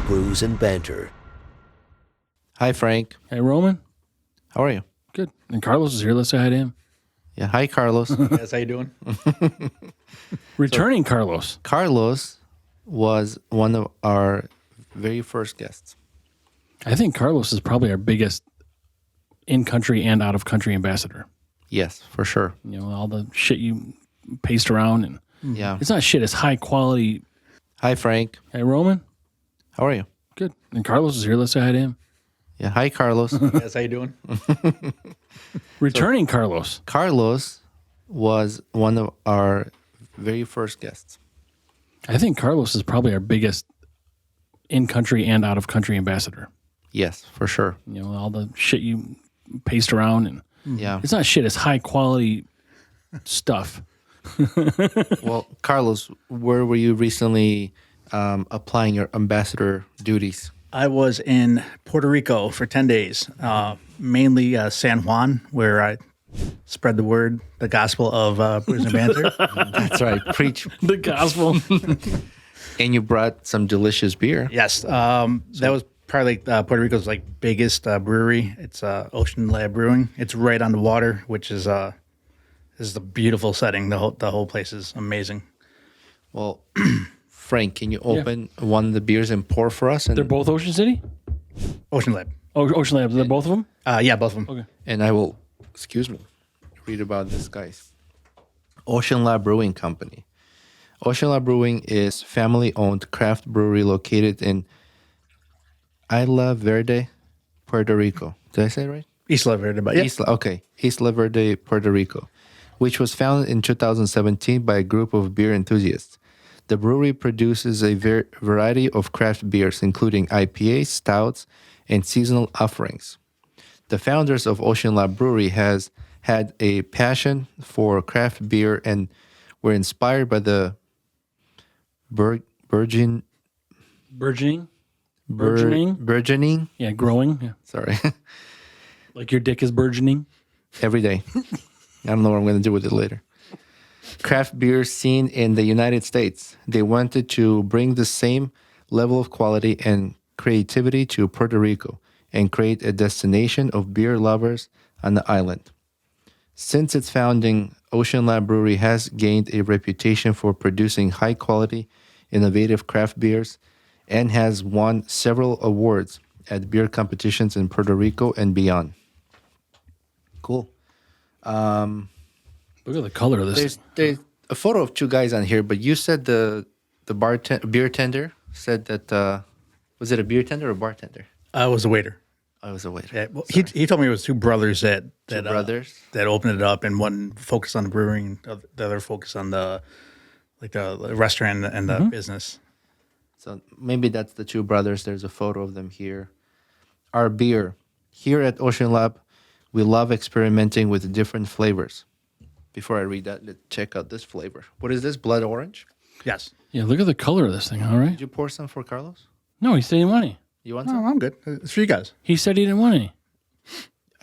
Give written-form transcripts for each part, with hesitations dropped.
Brews and Banter. Hi, Frank. Hey, Roman. How are you? Good. And Carlos is here. Let's say hi to him. Yeah. Hi, Carlos. Yes, how you doing? Returning Carlos. Carlos was one of our very first guests. I think Carlos is probably our biggest in-country and out-of-country ambassador. Yes, for sure. You know, all the shit you paste around. And Yeah. it's not shit. It's high quality. Hi, Frank. Hey, Roman. How are you? Good. And Carlos is here. Let's say hi to him. Yeah. Hi, Carlos. Yes, how you doing? Returning Carlos. Carlos was one of our very first guests. I think Carlos is probably our biggest in-country and out-of-country ambassador. Yes, for sure. You know, all the shit you paste around. And Yeah. it's not shit. It's high quality stuff. Well, Carlos, where were you recently applying your ambassador duties? I was in Puerto Rico for 10 days, mainly San Juan, where I spread the word, the gospel of Brews and Banter. That's right. Preach. The gospel. And you brought some delicious beer. Yes, that was probably Puerto Rico's biggest brewery. It's Ocean Lab Brewing. It's right on the water, which is a beautiful setting. The whole place is amazing. Well, Frank, can you open one of the beers and pour for us? And, They're both Ocean City? Ocean Lab. Oh, Ocean Labs. They're both of them? Yeah, both of them. Okay. and I will, read about this, guys. Ocean Lab Brewing Company. Ocean Lab Brewing is family-owned craft brewery located in Isla Verde, Puerto Rico. Did I say it right? Isla Verde, but yeah. Isla Verde, Puerto Rico, which was founded in 2017 by a group of beer enthusiasts. The brewery produces a variety of craft beers, including IPAs, stouts, and seasonal offerings. The founders of Ocean Lab Brewery has had a passion for craft beer and were inspired by the burgeoning. Yeah, growing. Yeah. Sorry, Like your dick is burgeoning. every day. I don't know what I'm going to do with it later. Craft beer scene in the United States. They wanted to bring the same level of quality and creativity to Puerto Rico and create a destination of beer lovers on the island. Since its founding, Ocean Lab Brewery has gained a reputation for producing high-quality, innovative craft beers and has won several awards at beer competitions in Puerto Rico and beyond. Cool. Look at the color of this. There's a photo of two guys on here, but you said the beer tender said that was it a beer tender or bartender? I was a waiter. I was a waiter. Yeah, well, he told me it was two brothers that brothers? that opened it up, and one focused on the brewing, the other focused on the restaurant and the business. So maybe that's the two brothers. There's a photo of them here. Our beer here at Ocean Lab, we love experimenting with different flavors. Before I read that, let's check out this flavor. What is this? Blood orange? Yes. Yeah, look at the color of this thing. All right. Did you pour some for Carlos? No, he said he didn't want any. You want No, some? I'm good. It's for you guys. He said he didn't want any.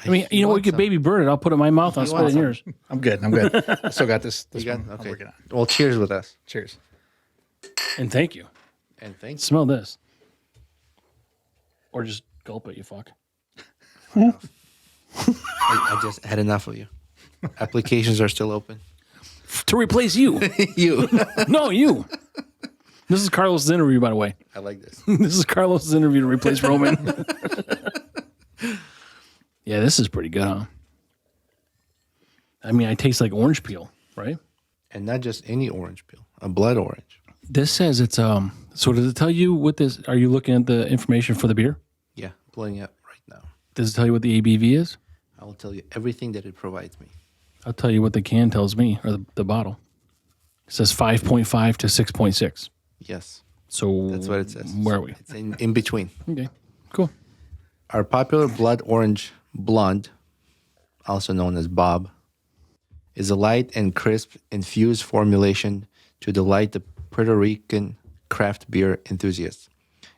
I mean, you know what? We could baby bird it. I'll put it in my mouth. I'll spit it in yours. I'm good. I still got this. You got? one I'm Okay. working on. Well, cheers with us. Cheers. And thank you. And thank you. Smell this. Or just gulp it, you fuck. I just had enough of you. Applications are still open. To replace you. You. No, you. This is Carlos' interview, by the way. I like this. This is Carlos' interview to replace Roman. Yeah, this is pretty good, huh? I mean, I taste like orange peel, right? And not just any orange peel, a blood orange. This says it's so does it tell you what this are you looking at the information for the beer? Yeah, pulling it up right now. Does it tell you what the ABV is? I will tell you everything that it provides me. I'll tell you what the can tells me, or the bottle. It says 5.5 to 6.6. Yes, So that's what it says. Where are we? It's in between. Okay, cool. Our popular blood orange blonde, also known as Bob, is a light and crisp infused formulation to delight the Puerto Rican craft beer enthusiasts.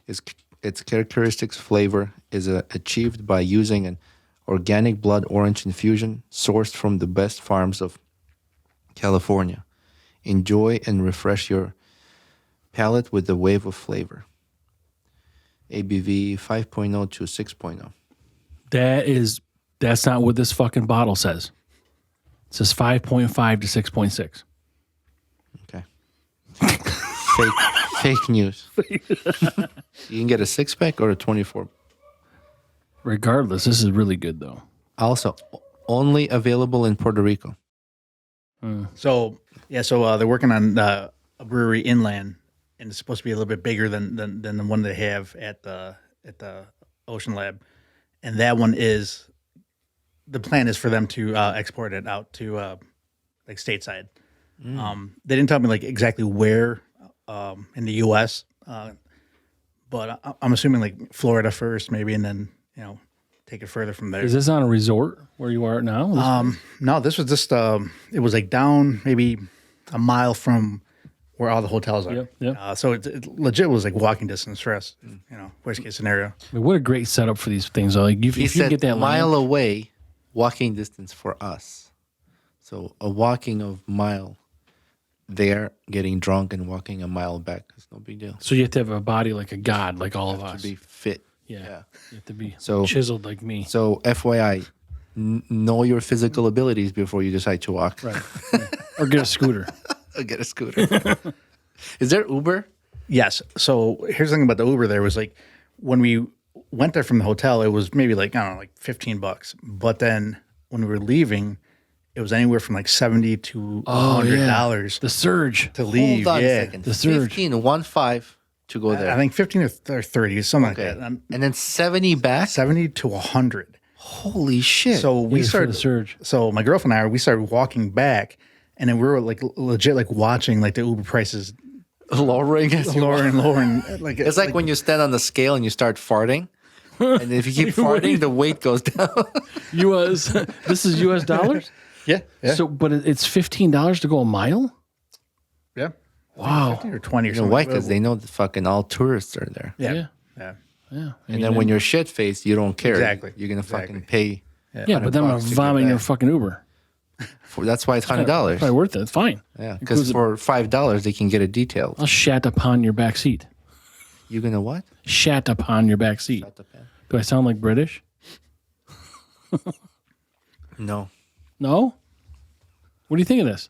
Its characteristic flavor is achieved by using an organic blood orange infusion sourced from the best farms of California. Enjoy and refresh your palate with a wave of flavor. ABV 5.0 to 6.0. That's not what this fucking bottle says. It says 5.5 to 6.6. Okay. Fake news. You can get a 6-pack or a 24. Regardless, this is really good though. Also, only available in Puerto Rico. So they're working on a brewery inland, and it's supposed to be a little bit bigger than the one they have at the Ocean Lab, and that one is the plan is for them to export it out to like stateside. They didn't tell me like exactly where in the U.S., but I'm assuming like Florida first, maybe, and then take it further from there. Is this on a resort where you are now? No, this was just it was like down maybe a mile from where all the hotels are. Yep. So it legit was like walking distance for us. Worst case scenario. I mean, what a great setup for these things. Like if He you said get that mile away, walking distance for us. So a walking of mile there, getting drunk and walking a mile back is no big deal. So you have to have a body like a god, like all of us. To be fit. Yeah. You have to be So- chiseled like me. So FYI, know your physical abilities before you decide to walk. Right. Or get a scooter. Or get a scooter. Is there Uber? Yes. So here's the thing about the Uber. There was like when we went there from the hotel, it was maybe like I don't know, like $15. But then when we were leaving, it was anywhere from like $70 to $100 The surge. to leave. Hold on yeah. a second. The surge. 15 to go there. I think 15 or 30, something Okay. like that. And then 70 back? 70 to 100. Holy shit. So we Wait for started the surge. So my girlfriend and I, we started walking back, and then we were like legit like watching like the Uber prices lowering as you lower and lower. And like It's like when you stand on the scale and you start farting. And if you keep farting, the weight goes down. This is US dollars? yeah. So, but it's $15 to go a mile? Yeah. Wow. 15 or 20 or You know something. why? Because they know that fucking all tourists are there. Yeah. And then when you're shit faced, you don't care. Exactly. You're gonna Exactly. fucking pay. yeah, but then I'm $100 to get vomiting your back. fucking Uber. That's why it's $100. Probably worth it. It's fine. Yeah, because for $5 they can get it detailed. I'll shat upon your back seat. You gonna what? Shat upon your back seat. Do I sound like British? No, No? What do you think of this?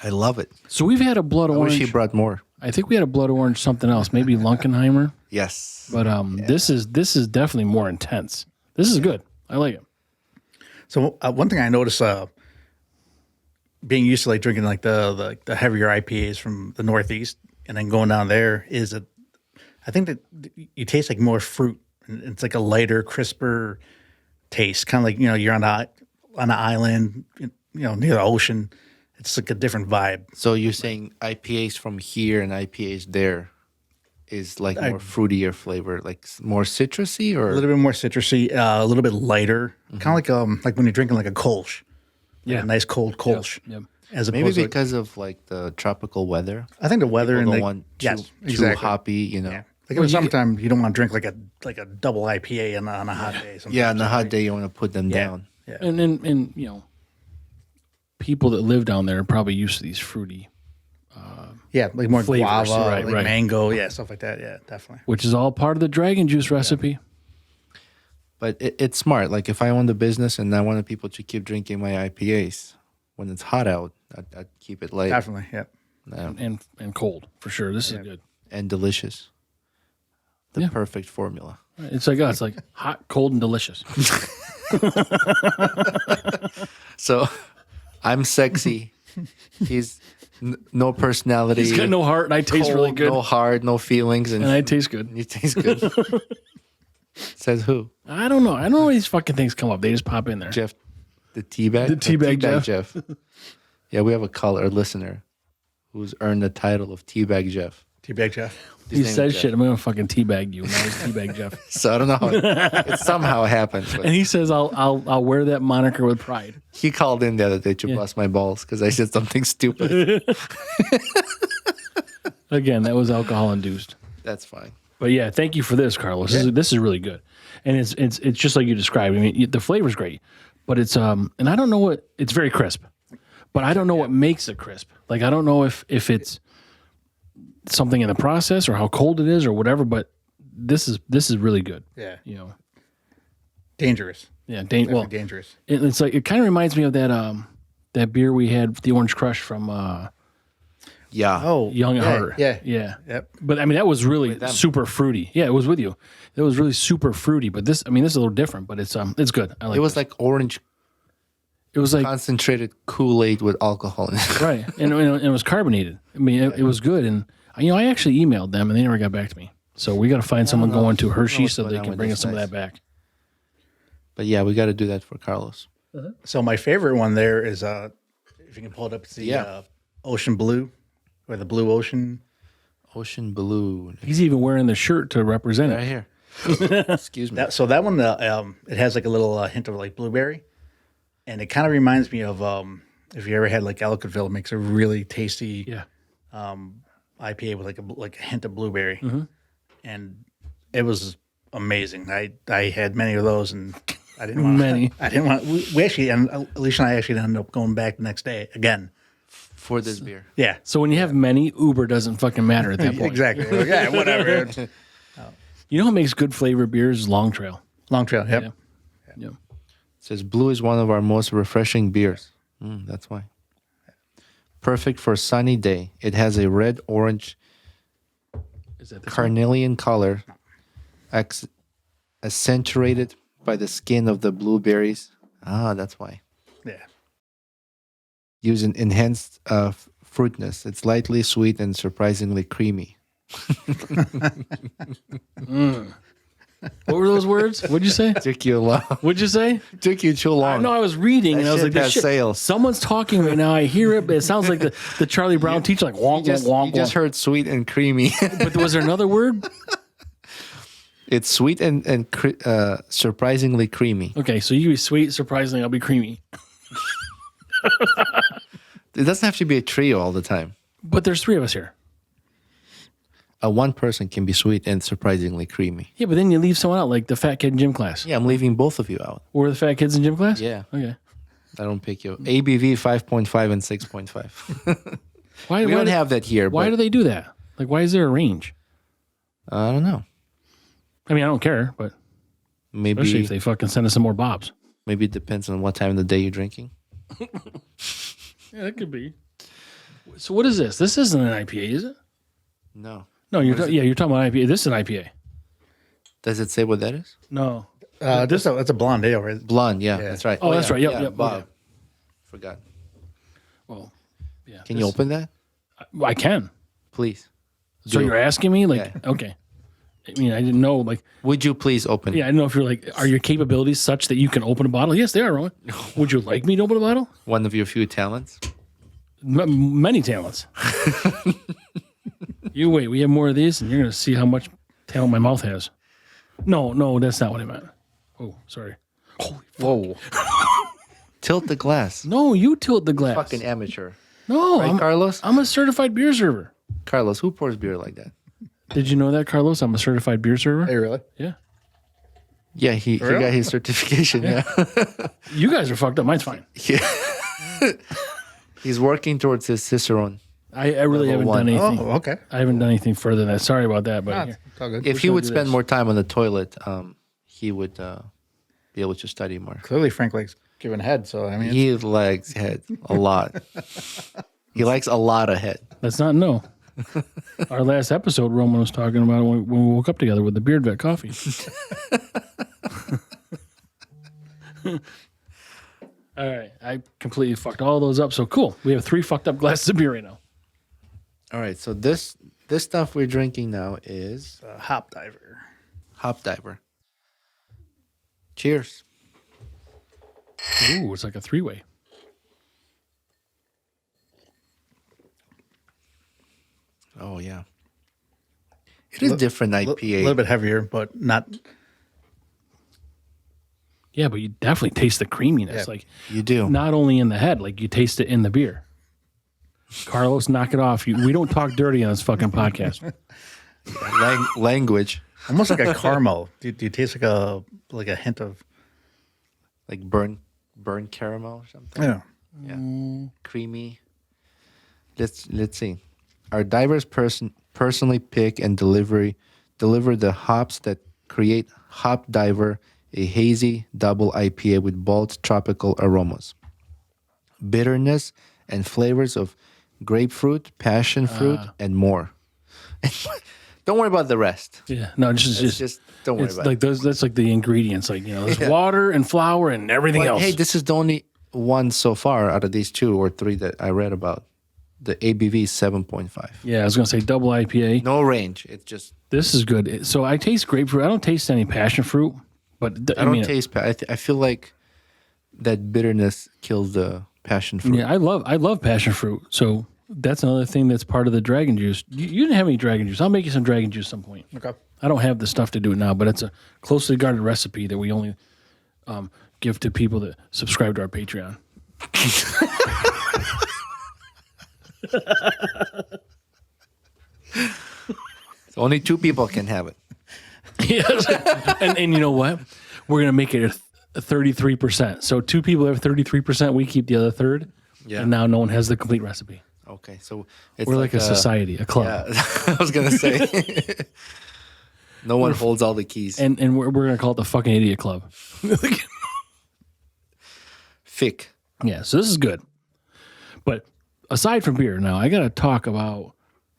I love it. So we've had a blood I wish orange. he brought more. I think we had a blood orange something else, maybe Lunkenheimer. Yes, But this is definitely more intense. This is good. I like it. So one thing I noticed, being used to like drinking like the heavier IPAs from the Northeast, and then going down there, is that I think that you taste like more fruit, and it's like a lighter, crisper taste, kind of like you're on an island, near the ocean. It's like a different vibe. So you're saying IPAs from here and IPAs there is like more fruitier flavor, like more citrusy, or A little bit more citrusy, a little bit lighter, kind of like when you're drinking like a Kolsch, like a nice cold Kolsch. Yep. As maybe opposed to because of like the tropical weather. I think the weather People and don't want too, too hoppy, you know. Yeah. Like in the summertime, you don't want to drink like a double IPA on a hot day. Sometimes. Yeah, on a hot day you want to put them down. Yeah. And people that live down there are probably used to these fruity, Yeah, like more Flavors, guava, right, like right. mango, stuff like that. Yeah, definitely. which is all part of the dragon juice recipe. But it's smart. Like if I owned a business and I wanted people to keep drinking my IPAs when it's hot out, I'd keep it light Definitely, yeah. And cold for sure. This is good. and delicious. The perfect formula. It's like us, like hot, cold, and delicious. So I'm sexy. He's no personality. He's got no heart, and I taste really cold, good, No heart, no feelings, and and I taste good. you taste good. Says who? I don't know. I don't know where these fucking things come up. They just pop in there. Jeff, the teabag. The teabag Jeff. Yeah, we have a listener who's earned the title of Teabag Jeff. Teabag Jeff. He name says is shit. I'm gonna fucking teabag you. Now he's teabag Jeff, So I don't know how it somehow happened. But and he says I'll wear that moniker with pride. he called in the other day to bust my balls because I said something stupid. Again, that was alcohol induced. That's fine. But yeah, thank you for this, Carlos. This is really good, and it's just like you described. I mean, the flavor's great, but it's and I don't know it's very crisp, but I don't know what makes it crisp. Like I don't know if it's something in the process or how cold it is or whatever. But this is really good. Yeah. You know. Dangerous. Yeah. Definitely dangerous. It's like it kind of reminds me of that beer we had, the Orange Crush from Yeah. Oh, Young at Heart. Yeah. Yep. But I mean, that was really super fruity. Yeah, it was with you. It was really super fruity. But this is a little different. But it's good. I like. It was this. like orange It was like concentrated Kool-Aid with alcohol in it. right, and it was carbonated. I mean, it was good. And I actually emailed them, and they never got back to me. So we got to find someone going to Hershey so they can bring us some of that back. But yeah, we got to do that for Carlos. So my favorite one there is if you can pull it up, it's the Ocean Blue, or the Blue Ocean. Ocean Blue. He's even wearing the shirt to represent Right it. here. Excuse me. That one, it has like a little hint of like blueberry, and it kind of reminds me of if you ever had like Alcotville, it makes a really tasty IPA with like a hint of blueberry, and it was amazing. I had many of those, and I didn't want Many. I didn't want. We actually, and Alicia and I actually ended up going back the next day again. For this beer. Yeah, So when you have many, Uber doesn't fucking matter at that point. exactly. Yeah, whatever. You know what makes good flavored beers? Long Trail. Long Trail. Yep. Yeah. It says Blue is one of our most refreshing beers. That's why. Perfect for a sunny day. It has a red-orange Is that this one? carnelian color, accentuated by the skin of the blueberries. Ah, that's why. Yeah. Using enhanced fruitness. It's lightly sweet and surprisingly creamy. What were those words? What'd you say? Took you long. What'd you say? Took you too long. No, I was reading and I was shit like, this has shit, sales. someone's talking right now. I hear it, but it sounds like the Charlie Brown teacher, like wonk, You wonk, just wonk. heard sweet and creamy. But was there another word? It's sweet and surprisingly creamy. Okay, so you be sweet, surprisingly, I'll be creamy. It doesn't have to be a trio all the time. But there's three of us here. One person can be sweet and surprisingly creamy. Yeah, but then you leave someone out, like the fat kid in gym class. Yeah, I'm leaving both of you out. Were the fat kids in gym class? Yeah. Okay. I don't pick you. ABV 5.5 and 6.5. Why, We don't have that here. Why but do they do that? Like, why is there a range? I don't know. I mean, I don't care, but especially Maybe if they fucking send us some more bobs. maybe it depends on what time of the day you're drinking. Yeah, that could be. So what is this? This isn't an IPA, is it? No. No, you're talking about IPA. This is an IPA. Does it say what that is? No. It's a blonde ale, right? Blonde. Yeah, that's right. Oh, that's right. Yep, yeah, yep. Bob. Okay. Forgot. Well, yeah. Can you open that, I can. please? So Do. you're asking me, like, Yeah. okay. I mean, I didn't know, like, Would you please open? yeah, I didn't know if you're like, are your capabilities such that you can open a bottle? Yes, they are, Rowan. Would you like me to open a bottle? One of your few talents. Many talents. You wait, we have more of these, and you're going to see how much talent my mouth has. No, that's not what I meant. Oh, sorry. Whoa. Tilt the glass. No, you tilt the glass. Fucking amateur. no, Right, Carlos? I'm a certified beer server. Carlos, who pours beer like that? Did you know that, Carlos? I'm a certified beer server. Hey, really? Yeah. Yeah, he Really? got his certification. Yeah. You guys are fucked up. Mine's fine. He's working towards his Cicerone. I really Level haven't one. done anything. Oh, okay. I haven't done anything further than that. Sorry about that, but here. It's all good. If he would do spend this. more time on the toilet, he would be able to study more. Clearly, Frank likes giving head, so I mean, He likes head a lot. He likes a lot of head. Let's not know. Our last episode, Roman was talking about when we woke up together with the Beard Vet coffee. All right. I completely fucked all those up. So cool. We have 3 fucked up glasses of beer right now. All right, so this stuff we're drinking now is Hop Diver. Hop Diver. Cheers. Ooh, it's like a 3-way. Oh yeah, it is different A IPA. little bit heavier, but not. Yeah, but you definitely taste the creaminess. Yeah. Like You do. not only in the head, like you taste it in the beer. Carlos, knock it off. We don't talk dirty on this fucking podcast. Language Almost like a caramel. Do you taste like a hint of? like burnt caramel or something. Yeah. Yeah, creamy. Let's see. Our divers personally pick and deliver deliver the hops that create Hop Diver, a hazy double IPA with bold tropical aromas, bitterness, and flavors of grapefruit, passion fruit, and more. Don't worry about the rest. Yeah, no, just don't worry it's about like it. those. That's like the ingredients, like there's water and flour and everything else. Hey, this is the only one so far out of these 2 or 3 that I read about. The ABV is 7.5. Yeah, I was gonna say double IPA. No range. It's just This is good. So I taste grapefruit. I don't taste any passion fruit, but I don't taste. I feel like that bitterness kills the passion fruit. Yeah, I love passion fruit. So that's another thing that's part of the dragon juice. You didn't have any dragon juice. I'll make you some dragon juice some point. Okay. I don't have the stuff to do it now, but it's a closely guarded recipe that we only give to people that subscribe to our Patreon. So only 2 people can have it. Yes. and you know what? We're gonna make it a 33%. So 2 people have 33%. We keep the other third. Yeah. And now no one has the complete recipe. Okay, so it's We're like a society, a club. Yeah, I was gonna say. No one holds all the keys. And we're gonna call it the fucking idiot club. Fick. Yeah, so this is good. But aside from beer, now I gotta talk about.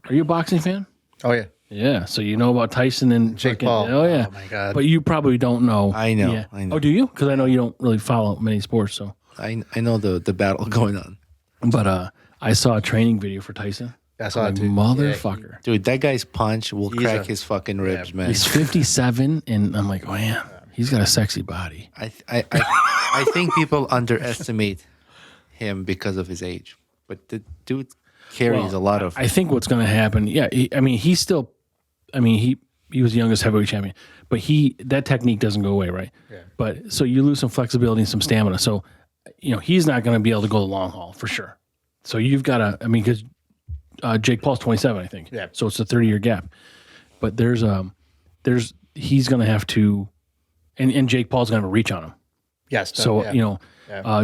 Are you a boxing fan? Oh yeah. Yeah, so you know about Tyson and Jake Paul. Oh yeah. Oh my God. But you probably don't know. I know. Yeah. I know. Oh, do you? Because I know you don't really follow many sports. So, I know the battle going on. but I saw a training video for Tyson. I saw Like, it too. motherfucker. Dude, that guy's punch will He's crack a- his fucking ribs, man. He's 57, and I'm like, oh yeah, he's got a sexy body. I think people underestimate him because of his age. But the dude carries a lot of. I think what's going to happen. Yeah, he's still. He was the youngest heavyweight champion, but that technique doesn't go away, right? Yeah. But so you lose some flexibility and some stamina. So, he's not going to be able to go the long haul for sure. So you've got to. Because Jake Paul's 27, I think. Yeah. So it's a 30-year gap. But he's going to have to, and Jake Paul's going to have a reach on him. Yes. So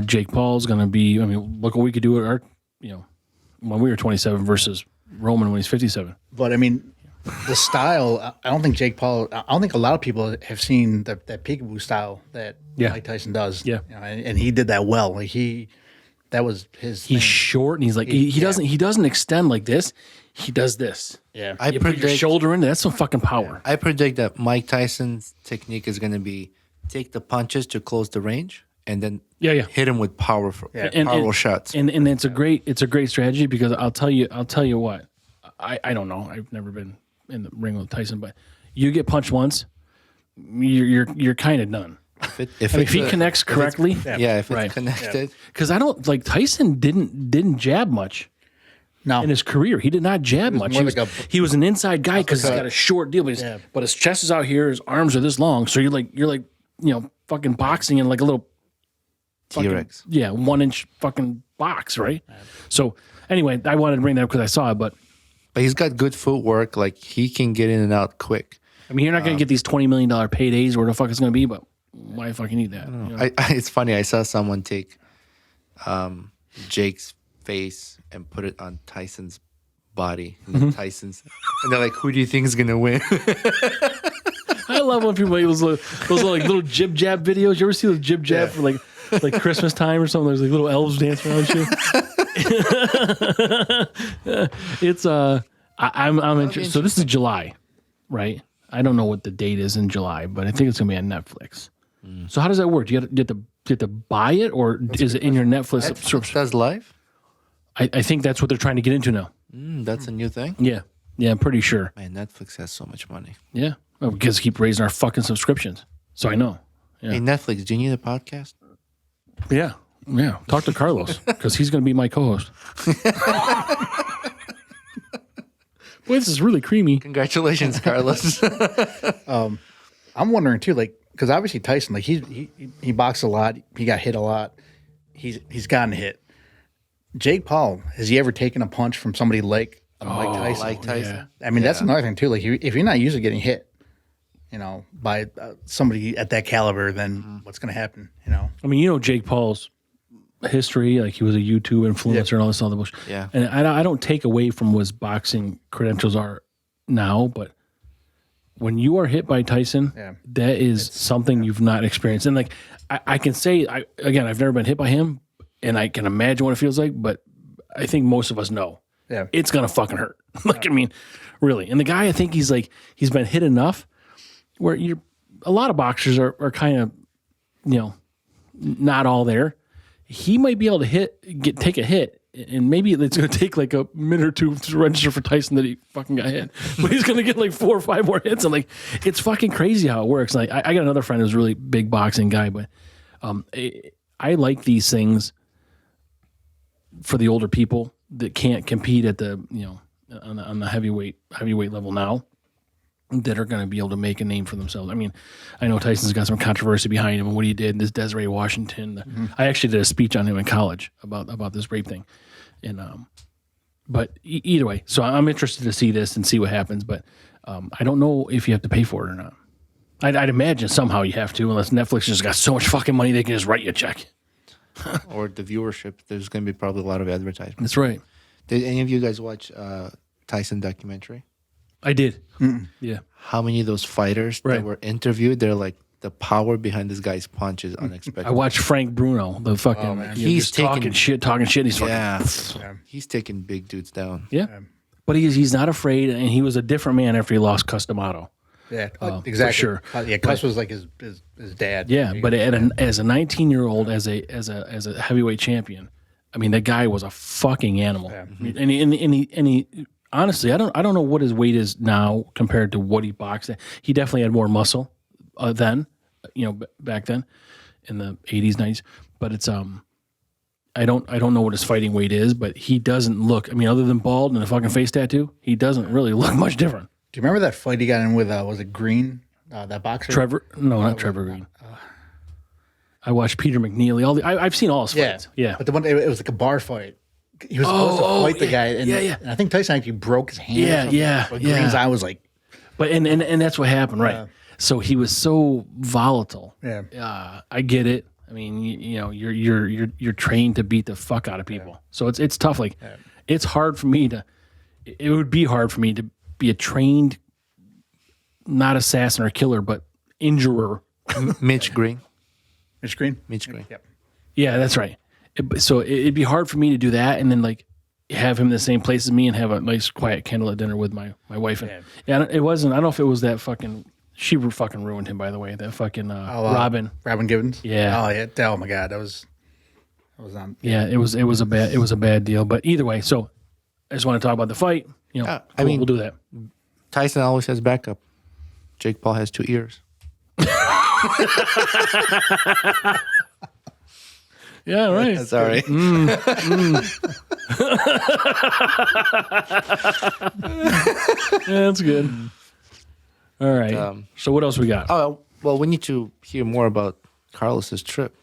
Jake Paul's going to be. Look what we could do at our, when we were 27 versus Roman when he's 57. But the style. I don't think Jake Paul. I don't think a lot of people have seen that peekaboo style that Mike Tyson does. Yeah. And he did that well. Like that was his. He's thing. short and he's like he doesn't extend like this. He does this. Yeah. You put your shoulder in. That's some fucking power. I predict that Mike Tyson's technique is going to be take the punches to close the range and then hit him with powerful shots. And it's a great strategy because I'll tell you what. I don't know. I've never been in the ring with Tyson, but you get punched once, you're kind of done. If he connects correctly, if it's connected. Because I don't like Tyson didn't jab much. No. In his career, he did not jab much. He was an inside guy because he's got a short deal, but his chest is out here, his arms are this long. So you're like fucking boxing in like a little T-Rex. 1-inch fucking box, right? So anyway, I wanted to bring that up because I saw it, but he's got good footwork. Like he can get in and out quick. you're not going to get these $20 million paydays where the fuck it's going to be, but why fucking need that? It's funny. I saw someone take Jake's face and put it on Tyson's body. And Tyson's, and they're like, "Who do you think is gonna win?" I love when people make those like little jib jab videos. You ever see those jib jab for like Christmas time or something? There's like little elves dancing around shit. It's I'm interested. So this is July, right? I don't know what the date is in July, but I think it's gonna be on Netflix. So how does that work? Do you have to buy it, or is it in your Netflix subscription? Does live? I think that's what they're trying to get into now. That's a new thing. Yeah, I'm pretty sure. Man, Netflix has so much money. Yeah, well, because keep raising our fucking subscriptions. So I know. Yeah. Hey, Netflix, do you need a podcast? Yeah. Talk to Carlos because he's going to be my co-host. Boy, this is really creamy. Congratulations, Carlos. I'm wondering too, like, because obviously Tyson, like he boxed a lot, he got hit a lot, he's gotten hit. Jake Paul, has he ever taken a punch from somebody like Mike Tyson? Mike Tyson. Yeah. That's another thing too. Like, if you're not used to getting hit, by somebody at that caliber, then what's going to happen? Jake Paul's history, like he was a YouTube influencer and all this other bullshit. Yeah. And I don't take away from what his boxing credentials are now, but when you are hit by Tyson, that is something you've not experienced. And like I can say, again, I've never been hit by him, and I can imagine what it feels like. But I think most of us know, it's gonna fucking hurt. Like I mean, really. And the guy, I think he's been hit enough where a lot of boxers are kind of, not all there. He might be able to take a hit, and maybe it's going to take like a minute or two to register for Tyson that he fucking got hit. But he's going to get like 4 or 5 more hits. And like, it's fucking crazy how it works. Like, I got another friend who's a really big boxing guy, but I like these things for the older people that can't compete at the on the heavyweight level now, that are going to be able to make a name for themselves. I mean, I know Tyson's got some controversy behind him and what he did. This Desiree Washington, I actually did a speech on him in college about this rape thing, and but either way, so I'm interested to see this and see what happens. But I don't know if you have to pay for it or not. I'd imagine somehow you have to, unless Netflix just got so much fucking money they can just write you a check. Or the viewership. There's going to be probably a lot of advertisement. That's right. Did any of you guys watch Tyson documentary? I did. Yeah. How many of those fighters that were interviewed, they're like, the power behind this guy's punch is unexpected. I watched Frank Bruno, the fucking, he's talking shit. He's fucking, he's taking big dudes down. Yeah. But he's not afraid, and he was a different man after he lost Customato. Yeah, exactly. For sure. Yeah, Cuss was like his dad. Yeah, but as a 19-year-old, as a heavyweight champion, I mean, that guy was a fucking animal. Yeah. And he honestly, I don't know what his weight is now compared to what he boxed at. He definitely had more muscle then, back then in the 80s, 90s. But it's I don't know what his fighting weight is, but he doesn't look. I mean, other than bald and a fucking face tattoo, he doesn't really look much different. Do you remember that fight he got in with? Was it Green? That boxer? Trevor? No, not Trevor Green. I watched Peter McNeely. I've seen all his fights. Yeah. But the one, it was like a bar fight. He was supposed to fight the guy, and I think Tyson actually broke his hand. But Green's eye was like, but and that's what happened, right? So he was so volatile. Yeah, I get it. I mean, you're trained to beat the fuck out of people, so it's tough. Like, it's hard for me to. It would be hard for me to be a trained, not assassin or killer, but injurer. Mitch Green. Mitch Green. Yep. Yeah, that's right. So it'd be hard for me to do that, and then like have him in the same place as me and have a nice quiet candlelit dinner with my wife. And it wasn't. I don't know if it was that fucking. She fucking ruined him, by the way. That fucking Robin Givens. Yeah. Oh yeah. Oh my God. That was on. Yeah. It was a bad deal. But either way, so I just want to talk about the fight. Cool, I mean, we'll do that. Tyson always has backup. Jake Paul has 2 ears. Yeah, right. Sorry. Yeah, that's good. All right. So what else we got? Oh, well, we need to hear more about Carlos's trip.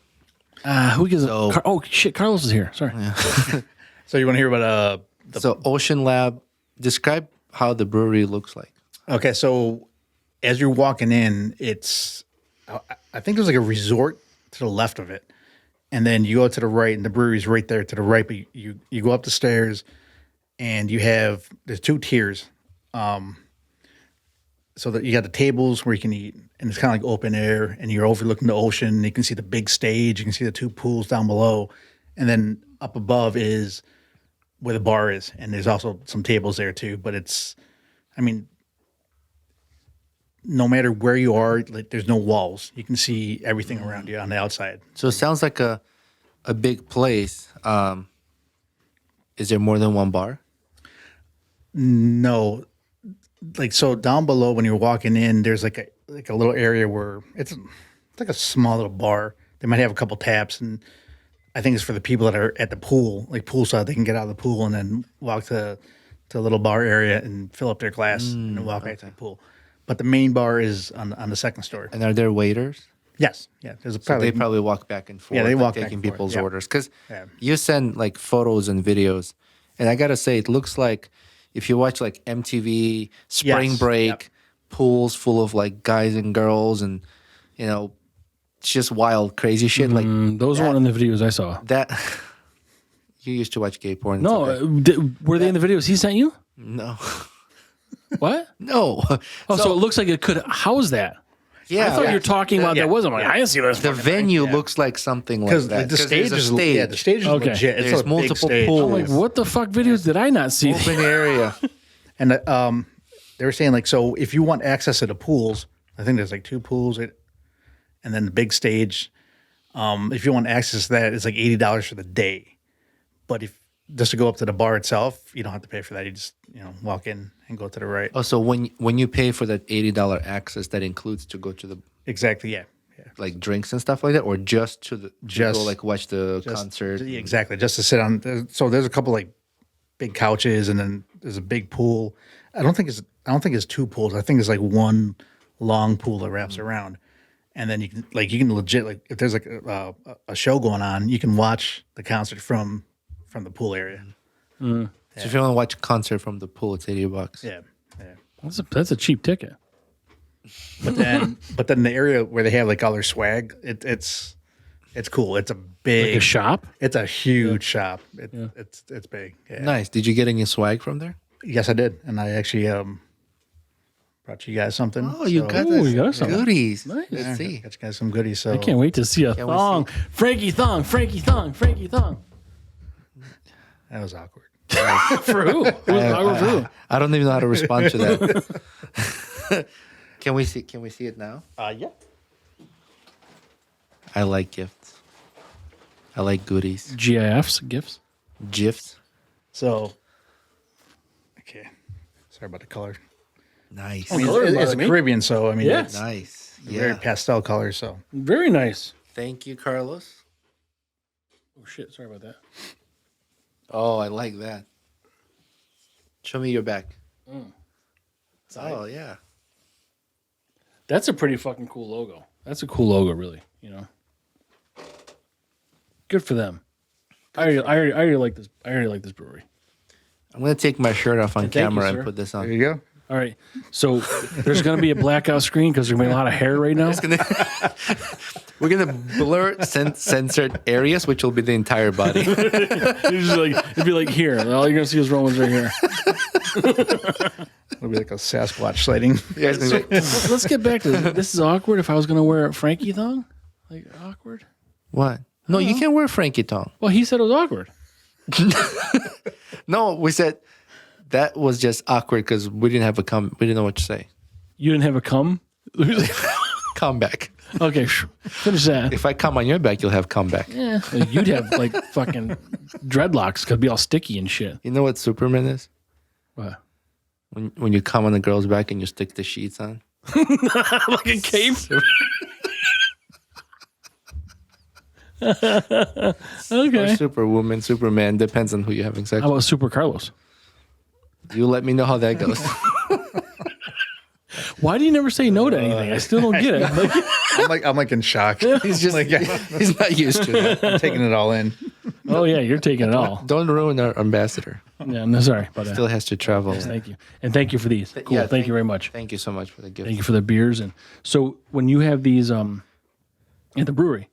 Who gives oh, shit. Carlos is here. Sorry. Yeah. So you want to hear about So Ocean Lab, describe how the brewery looks like. Okay, so as you're walking in, it's I think there's like a resort to the left of it. And then you go to the right, and the brewery's right there to the right. But you go up the stairs, and there's 2 tiers. So that you got the tables where you can eat, and it's kind of like open air, and you're overlooking the ocean. You can see the big stage. You can see the 2 pools down below. And then up above is where the bar is. And there's also some tables there too. But no matter where you are, like, there's no walls. You can see everything around you on the outside. So it sounds like a big place. Is there more than one bar? No. Like, so down below when you're walking in, there's like a little area where it's like a small little bar. They might have a couple taps, and I think it's for the people that are at the pool, like poolside. They can get out of the pool and then walk to a little bar area and fill up their glass and then walk back to the pool. But the main bar is on the second story. And are there waiters? Yes. Yeah. So they probably walk back and forth. Yeah, they walk taking back and people's forth. orders. Because you send like photos and videos, and I gotta say, it looks like if you watch like MTV Spring Break, pools full of like guys and girls, and it's just wild, crazy shit. Like those weren't in the videos I saw. That you used to watch gay porn. No, were they in the videos he sent you? No. What? No. Oh, so it looks like it could house that. Yeah. I thought you were talking about that wasn't. I didn't see this. The venue looks like something like Because that. the stage there's is a stage. the stage is Okay. legit. It's There's a big multiple stage. pools. I'm like, what the fuck videos did I not see? Open area. And they were saying like, so if you want access to the pools, I think there's like 2 pools, and then the big stage. If you want access to that, it's like $80 for the day. But if just to go up to the bar itself, you don't have to pay for that. You just walk in and go to the right. Oh, so when you pay for that $80 access, that includes to go to the Exactly. Yeah. like drinks and stuff like that, or just to the Just- go like watch the concert. Yeah, exactly. Just to sit on. So there's a couple like big couches, and then there's a big pool. I don't think it's 2 pools. I think it's like one long pool that wraps around, and then you can legit like if there's like a show going on, you can watch the concert from the pool area. So if you want to watch a concert from the pool, it's $80. Yeah. That's a cheap ticket. But then the area where they have like all their swag, it's cool. It's a big Like a shop. It's a huge shop. It's big. Yeah. Nice. Did you get any swag from there? Yes, I did, and I actually brought you guys something. Oh, you got Ooh, this you got some. goodies. Nice. Let's see. Got you guys some goodies. So I can't wait to see a we thong. Frankie thong. Frankie thong. Frankie thong. that was awkward. For who? For who? I don't even know how to respond to that. Can we see it now? Yeah. I like gifts. I like goodies. GIFs, gifts. GIFs. So, okay. Sorry about the color. Nice. I mean, color it's bothers me. Caribbean, so I mean, Yeah. it's Nice. very Yeah. pastel color. So Very nice. Thank you, Carlos. Oh shit! Sorry about that. Oh, I like that. Show me your back. Oh, yeah. That's a pretty fucking cool logo. That's a cool logo, really. Good for them. I already like this. I already like this brewery. I'm going to take my shirt off on Thank you, camera sir. and put this there on. you go. All right. So there's going to be a blackout screen because there's going to be a lot of hair right now. We're going to blur censored areas, which will be the entire body. It'd be like here. All you're going to see is Romans right here. It'll be like a Sasquatch sighting. Yeah, it's gonna be like, Let's get back to this. This is awkward if I was going to wear a Frankie thong. Like, awkward? what? No, you can't wear Frankie Tong. Well, he said it was awkward. No, we said that was just awkward because we didn't have we didn't know what to say. You didn't have a cum? Come back. Okay, finish that. If I come on your back, you'll have comeback. Yeah. You'd have like fucking dreadlocks because it'd be all sticky and shit. You know what Superman is? What? When you come on the girl's back and you stick the sheets on. Like a cape? Or Okay. Superwoman, Superman, depends on who you're having sex How about Super Carlos? with. You let me know how that goes. Why do you never say no to anything? I still don't get it. Like, I'm like in shock. He's just he's not used to that. I'm taking it all in. oh yeah, you're taking it all. Don't ruin our ambassador. Yeah, no, sorry about that. Still has to travel. Thank you, and thank you for these. Cool. Yeah, thank you very much. Thank you so much for the gift. Thank you for the beers. And so when you have these at the brewery,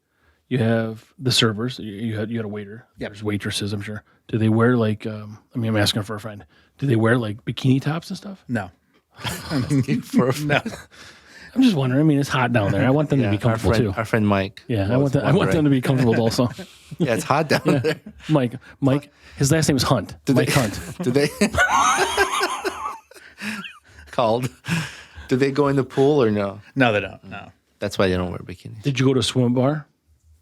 you have the servers. You had a waiter. Yep. There's waitresses, I'm sure. Do they wear like? I'm asking for a friend. Do they wear like bikini tops and stuff? No. No. I'm just wondering. I mean, it's hot down there. I want them to be our comfortable friend, too. our friend Mike. Yeah, I want them to be comfortable also. Yeah, it's hot down there. Mike. His last name is Hunt. Mike Hunt. Do they called? Do they go in the pool or no? No, they don't. No. That's why they don't wear bikinis. Did you go to a swim bar?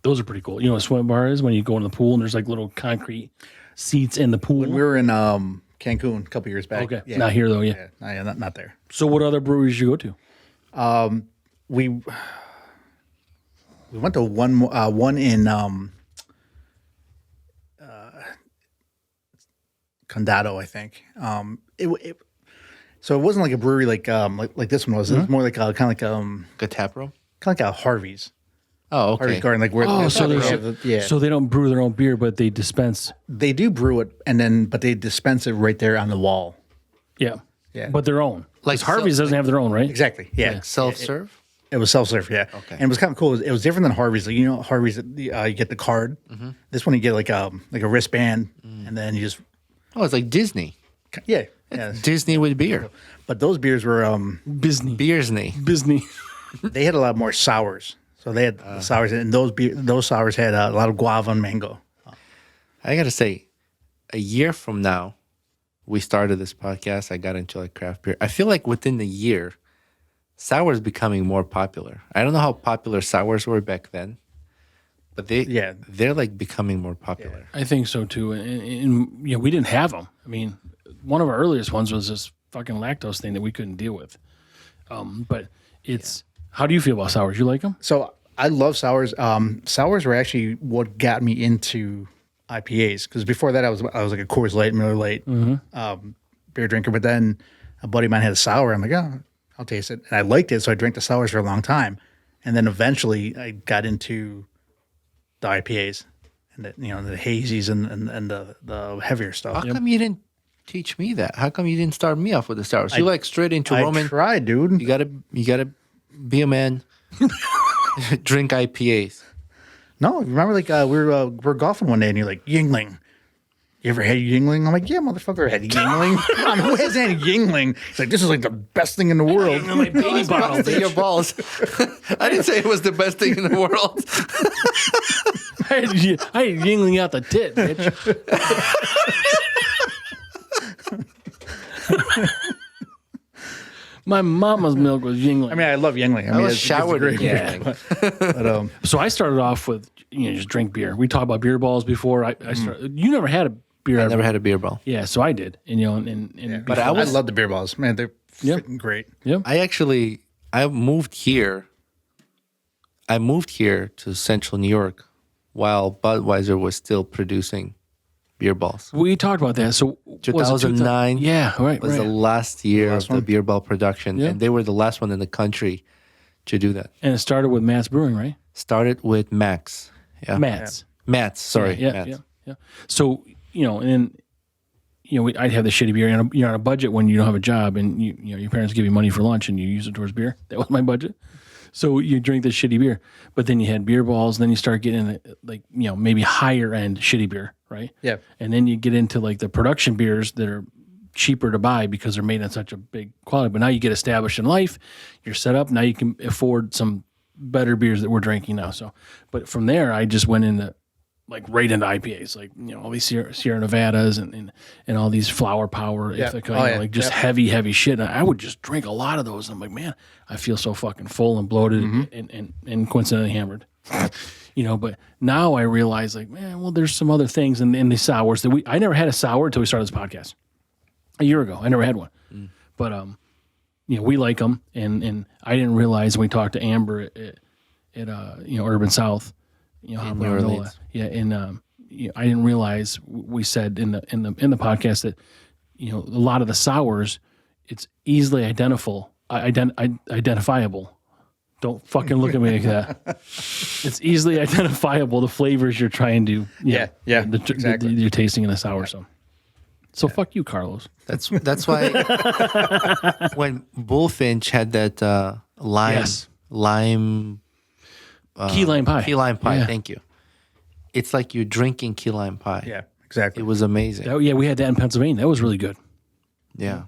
Those are pretty cool. You know what a swim bar is? When you go in the pool and there's like little concrete seats in the pool. When we were in Cancun a couple years back. Okay. Yeah. Not here though, yeah. Not there. So what other breweries did you go to? We went to one in Condado, I think. So it wasn't like a brewery like this one was. It was more like kind of like A tap room? a Harvey's. Oh, okay. Harvey's Garden, like where So they don't brew their own beer, but they dispense. they do brew it but they dispense it right there on the wall. Yeah. Yeah. But their own. Like Like Harvey's doesn't have their own, right? Exactly. Yeah. Self-serve? It was self-serve, yeah. Okay. And it was kind of cool. It was different than Harvey's. Like, Harvey's, you get the card. This one you get like a wristband, and then you just Oh, it's like Disney. yeah, Yeah. Disney with beer. But those beers were Disney. Beersney. Disney. they had a lot more sours. So they had the sours, and those sours had a lot of guava and mango. I gotta say, a year from now, we started this podcast. I got into like craft beer. I feel like within the year, sours becoming more popular. I don't know how popular sours were back then, but they're like becoming more popular. I think so too. And we didn't have them. I mean, one of our earliest ones was this fucking lactose thing that we couldn't deal with. But it's how do you feel about sours? You like them? So I love sours. Sours were actually what got me into IPAs, because before that I was like a Coors Light, Miller Lite beer drinker. But then a buddy of mine had a sour. I'm like, oh, I'll taste it, and I liked it, so I drank the sours for a long time. And then eventually I got into the IPAs and the hazies and the heavier stuff. How come you didn't teach me that? How come you didn't start me off with the sours? You like straight into Roman. I tried, dude. You gotta be a man. Drink IPAs. No, remember we're golfing one day and you're like, Yingling. You ever had Yingling? I'm like, yeah, motherfucker, I had Yingling. Come on, who hasn't had Yingling? It's like, this is like the best thing in the world. My baby bottle. Busting your balls. I didn't say it was the best thing in the world. I had Yingling out the tit, bitch. My mama's milk was Yingling. I mean, I love Yingling. I was it's showered great in beer. Yingling. But, So I started off with just drink beer. We talked about beer balls before. I started. You never had a beer. I ever. never had a beer ball. Yeah, so I did. And But I love the beer balls. Man, they're freaking great. I moved here. I moved here to Central New York while Budweiser was still producing beer balls. we talked about that. So 2009 right, was the last year of the beer ball production, and they were the last one in the country to do that. And it started with Matt's Brewing, right? Started with Max. Yeah. Matt's. Sorry. Yeah. So, and then, I'd have the shitty beer. And you're on a budget when you don't have a job, and your parents give you money for lunch, and you use it towards beer. That was my budget. So you drink this shitty beer, but then you had beer balls, and then you start getting maybe higher end shitty beer, right? Yeah. And then you get into like the production beers that are cheaper to buy because they're made in such a big quality. But now you get established in life, you're set up. Now you can afford some better beers that we're drinking now. So, but from there, I just went into right into IPAs, all these Sierra Nevadas and all these Flower Power, Ithaca, heavy shit. And I would just drink a lot of those. And I'm like, man, I feel so fucking full and bloated and coincidentally hammered. But now I realize there's some other things in the sours that I never had a sour until we started this podcast a year ago. I never had one, but we like them, and I didn't realize when we talked to Amber at Urban South, in New Orleans. I didn't realize we said in the podcast that a lot of the sours, it's easily identifiable. Don't fucking look at me like that. It's easily identifiable the flavors you're trying to exactly. You're tasting in a sour. So fuck you, Carlos. That's why when Bullfinch had that lime key lime pie. Key lime pie, Yeah. thank you. It's like you're drinking key lime pie. Yeah, exactly. It was amazing. We had that in Pennsylvania. That was really good. Yeah.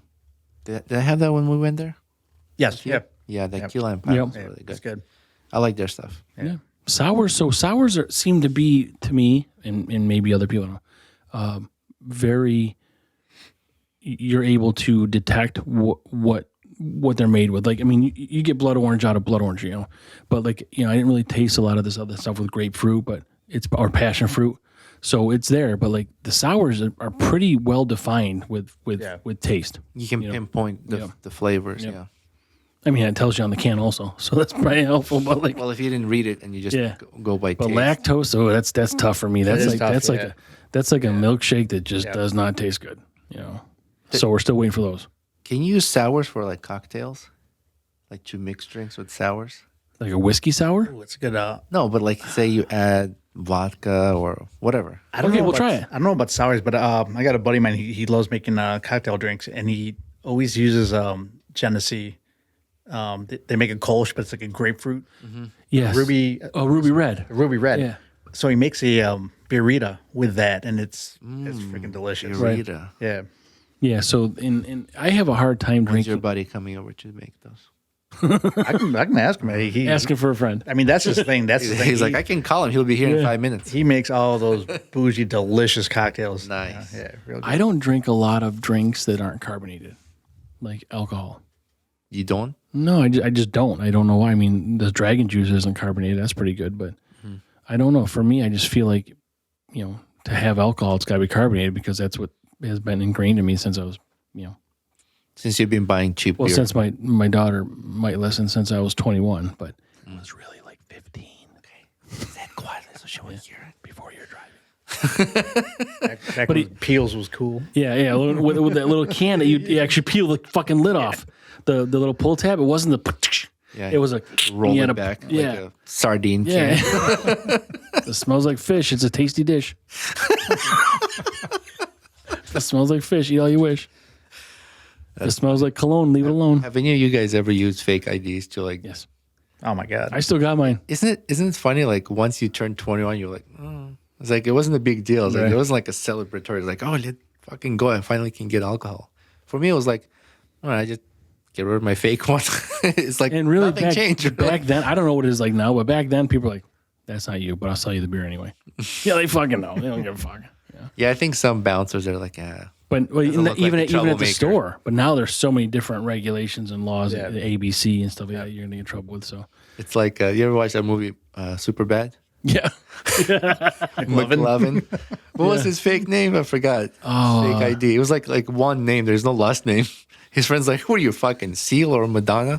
Did I have that when we went there? Yes. Yep. Yeah, that key lime pie was Yeah, really good. it's good. I like their stuff. Yeah. Sours. So sours seem to be, to me, and maybe other people, very. You're able to detect what they're made with. You get blood orange out of blood orange, but I didn't really taste a lot of this other stuff with grapefruit, but or passion fruit. So it's there, but the sours are pretty well defined with taste. You can pinpoint the flavors. Yeah. I mean, it tells you on the can also, so that's probably helpful. But well, if you didn't read it and you just go by but taste. Lactose, that's tough for me. That's tough, like a milkshake that just does not taste good. So we're still waiting for those. Can you use sours for cocktails, to mix drinks with sours? Like a whiskey sour? Ooh, it's good. No, but say you add vodka or whatever. We'll try it. I don't know about sours, but I got a buddy of mine. He loves making cocktail drinks, and he always uses Genesee. They make a Kolsch, but it's like a grapefruit. Mm-hmm. Yes. Ruby Red. Ruby Red. Yeah. So he makes a birita with that, and it's freaking delicious. Birita. Yeah. Yeah. So I have a hard time When's your drinking. buddy coming over to make those? I can ask him. Asking for a friend. I mean, that's his thing. That's his thing. He's like, I can call him. He'll be here in 5 minutes. He makes all those bougie, delicious cocktails. Nice. Yeah, real good. I don't drink a lot of drinks that aren't carbonated, like alcohol. You don't? No, I just don't. I don't know why. I mean, the dragon juice isn't carbonated. That's pretty good, but I don't know. For me, I just feel like, to have alcohol, it's got to be carbonated because that's what has been ingrained in me since I was, Since you've been buying cheap beer. since my daughter might listen since I was 21, but it was really like 15. Okay. Say it quietly so she won't hear it. Before you're driving. Back when Peels was cool. Yeah. With that little can that you actually peel the fucking lid off. The little pull tab. It wasn't the. Yeah. It was a Roll you had it a- back Yeah. like a sardine Yeah. can. It smells like fish. It's a tasty dish. If it smells like fish, eat all you wish. If it smells like cologne, leave it alone. Have any of you guys ever used fake IDs to like? Yes. Oh my god. I still got mine. Isn't it funny? Like once you turn 21, you're like, oh. It's like it wasn't a big deal. It's like Right. it wasn't like a celebratory. It's like, oh, let fucking go. I finally can get alcohol. For me, it was like, all right, I just get rid of my fake one. It's like And really, nothing changed. back then, I don't know what it is like now, but back then, people were like, that's not you, but I'll sell you the beer anyway. Yeah, they fucking know. They don't give a fuck. Yeah. Yeah, I think some bouncers are like, But Doesn't look like even a at the troublemaker. store, but now there's so many different regulations and laws, Yeah. the ABC and stuff like that you're going to get in trouble with. So, it's like, you ever watch that movie, Super Bad? yeah. McLovin. What was his fake name? I forgot. Oh. Fake ID. It was like one name. There's no last name. His friend's like, who are you, fucking Seal or Madonna?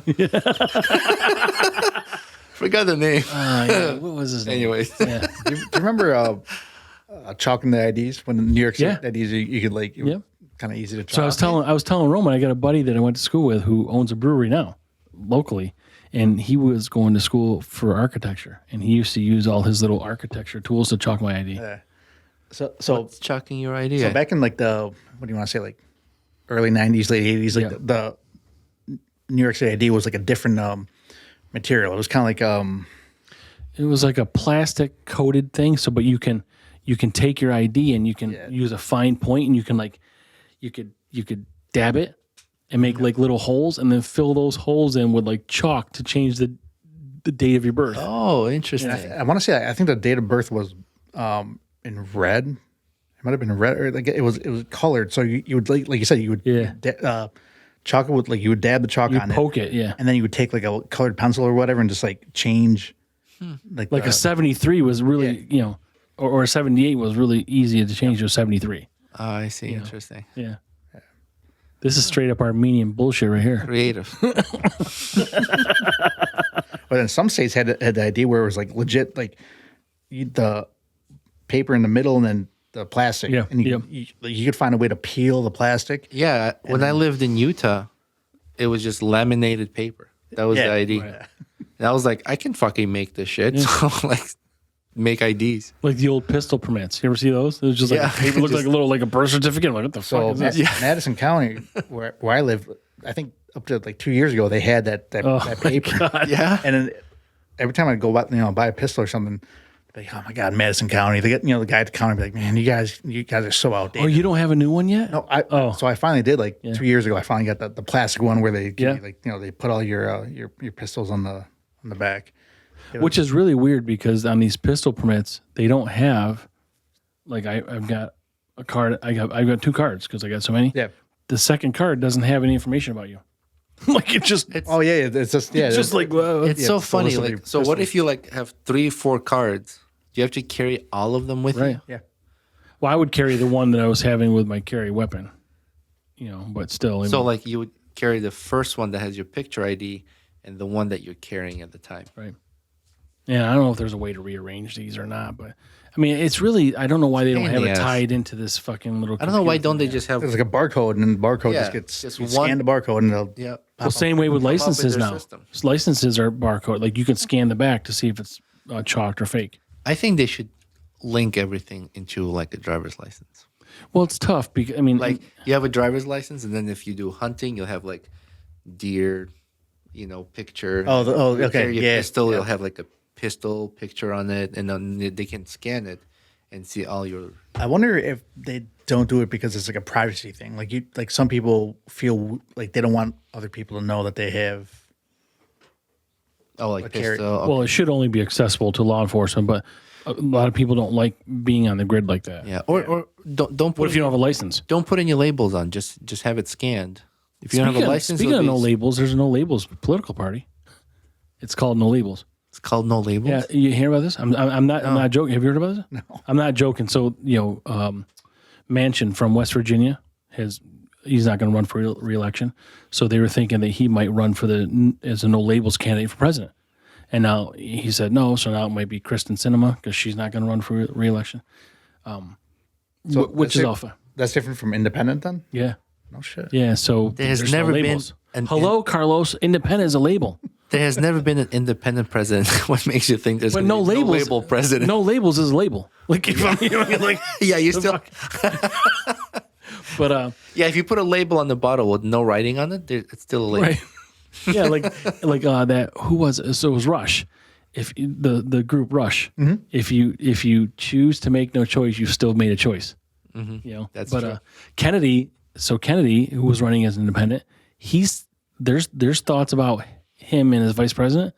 Forgot the name. Yeah. What was his name? Anyways. Yeah. Do you remember chalking the IDs when the New York City Yeah. IDs you could like Yeah. kind of easy to chalk. So I was telling Roman, I got a buddy that I went to school with who owns a brewery now, locally, and he was going to school for architecture, and he used to use all his little architecture tools to chalk my ID. So What's chalking your ID? So back in like what do you want to say, like early 90s, late 80s, like Yeah. the New York City ID was like a different material. It was kind of like It was like a plastic coated thing. So, but you can take your ID and you can use a fine point, and you can like you could dab it and make like little holes, and then fill those holes in with like chalk to change the date of your birth. Oh, interesting. I want to say I think the date of birth was in red. It might have been red, or like it was colored. So you would like you said, you would chalk it with like you would dab the chalk You on it, poke it, yeah. and then you would take like a colored pencil or whatever and just like change Like a 73 was really, or a 78 was really easy to change to a 73. Oh, I see. Interesting. Yeah. This is straight up Armenian bullshit right here. Creative. But then some states had the idea where it was like legit, like the paper in the middle and then the plastic. Yeah, And you could find a way to peel the plastic. Yeah. When I lived in Utah, it was just laminated paper. That was the ID. Right. And I was like, I can fucking make this shit. So like, make IDs. Like the old pistol permits. You ever see those? It was just like Yeah. paper looked like a little, like a birth certificate. I'm like, what the So fuck is this? Madison County, where I live, I think up to like 2 years ago, they had that paper. Yeah. And then every time I go buy a pistol or something, they're like, oh my God, Madison County. They get the guy at the counter be like, man, you guys are so outdated. Oh, you don't have a new one yet? No, so I finally did 2 years ago. I finally got the plastic one where they give you, they put all your pistols on the back. Which is really weird because on these pistol permits, they don't have, like I've got a card. I've got 2 cards because I got so many. Yeah. The second card doesn't have any information about you. Like it's just Oh yeah, it's just like whoa. It's so it's funny. supposed to be Like, so what pistol. if you like have 3-4 cards? Do you have to carry all of them with Right. you? Yeah. Well, I would carry the one that I was having with my carry weapon, but still. I So mean, like you would carry the first one that has your picture ID and the one that you're carrying at the time. right. Yeah, I don't know if there's a way to rearrange these or not, but I mean, it's really, I don't know why they don't pain in have the it ass. tied into this fucking little. I don't know why computer don't they thing. just have It's like a barcode, and then the barcode Yeah, just gets just you one- scan the barcode, and they'll yeah. Well, same way with up in licenses their now. system. Licenses are barcode. Like you can scan the back to see if it's chalked or fake. I think they should link everything into like a driver's license. Well, it's tough because I mean, Like you have a driver's license, and then if you do hunting, you'll have like deer, picture. Oh, You okay, carry your yeah, pistol. yeah. You'll have like a pistol picture on it, and then they can scan it and see all your. I wonder if they don't do it because it's like a privacy thing. Like some people feel like they don't want other people to know that they have. Oh, like carry. pistol. Okay. Well, it should only be accessible to law enforcement, but a lot of people don't like being on the grid like that. Yeah, or don't put. What if you don't have a license? Don't put any labels on. Just have it scanned. If you don't have a license, Speaking of it'll no be- labels, there's a no labels political party. It's called No Labels. It's called no labels. Yeah, you hear about this? I'm not joking. Have you heard about this? No. I'm not joking. So Manchin from West Virginia he's not going to run for re-election. So they were thinking that he might run as a no labels candidate for president. And now he said no. So now it might be Kristen Sinema because she's not going to run for re-election. Which is all fine. That's different from independent then? Yeah. No shit. Yeah. So There's there's never no been labels. an- Hello, Carlos. Independent is a label. There has never been an independent president. What makes you think there's But gonna no be labels. no label president? No labels is a label. Like if I'm, like Yeah, you still. but Yeah, if you put a label on the bottle with no writing on it, it's still a label. right. Yeah, like that. Who was it? So it was Rush. If the group Rush, if you choose to make no choice, you've still made a choice. That's but true. Kennedy, who was running as an independent, there's thoughts about him and his vice president,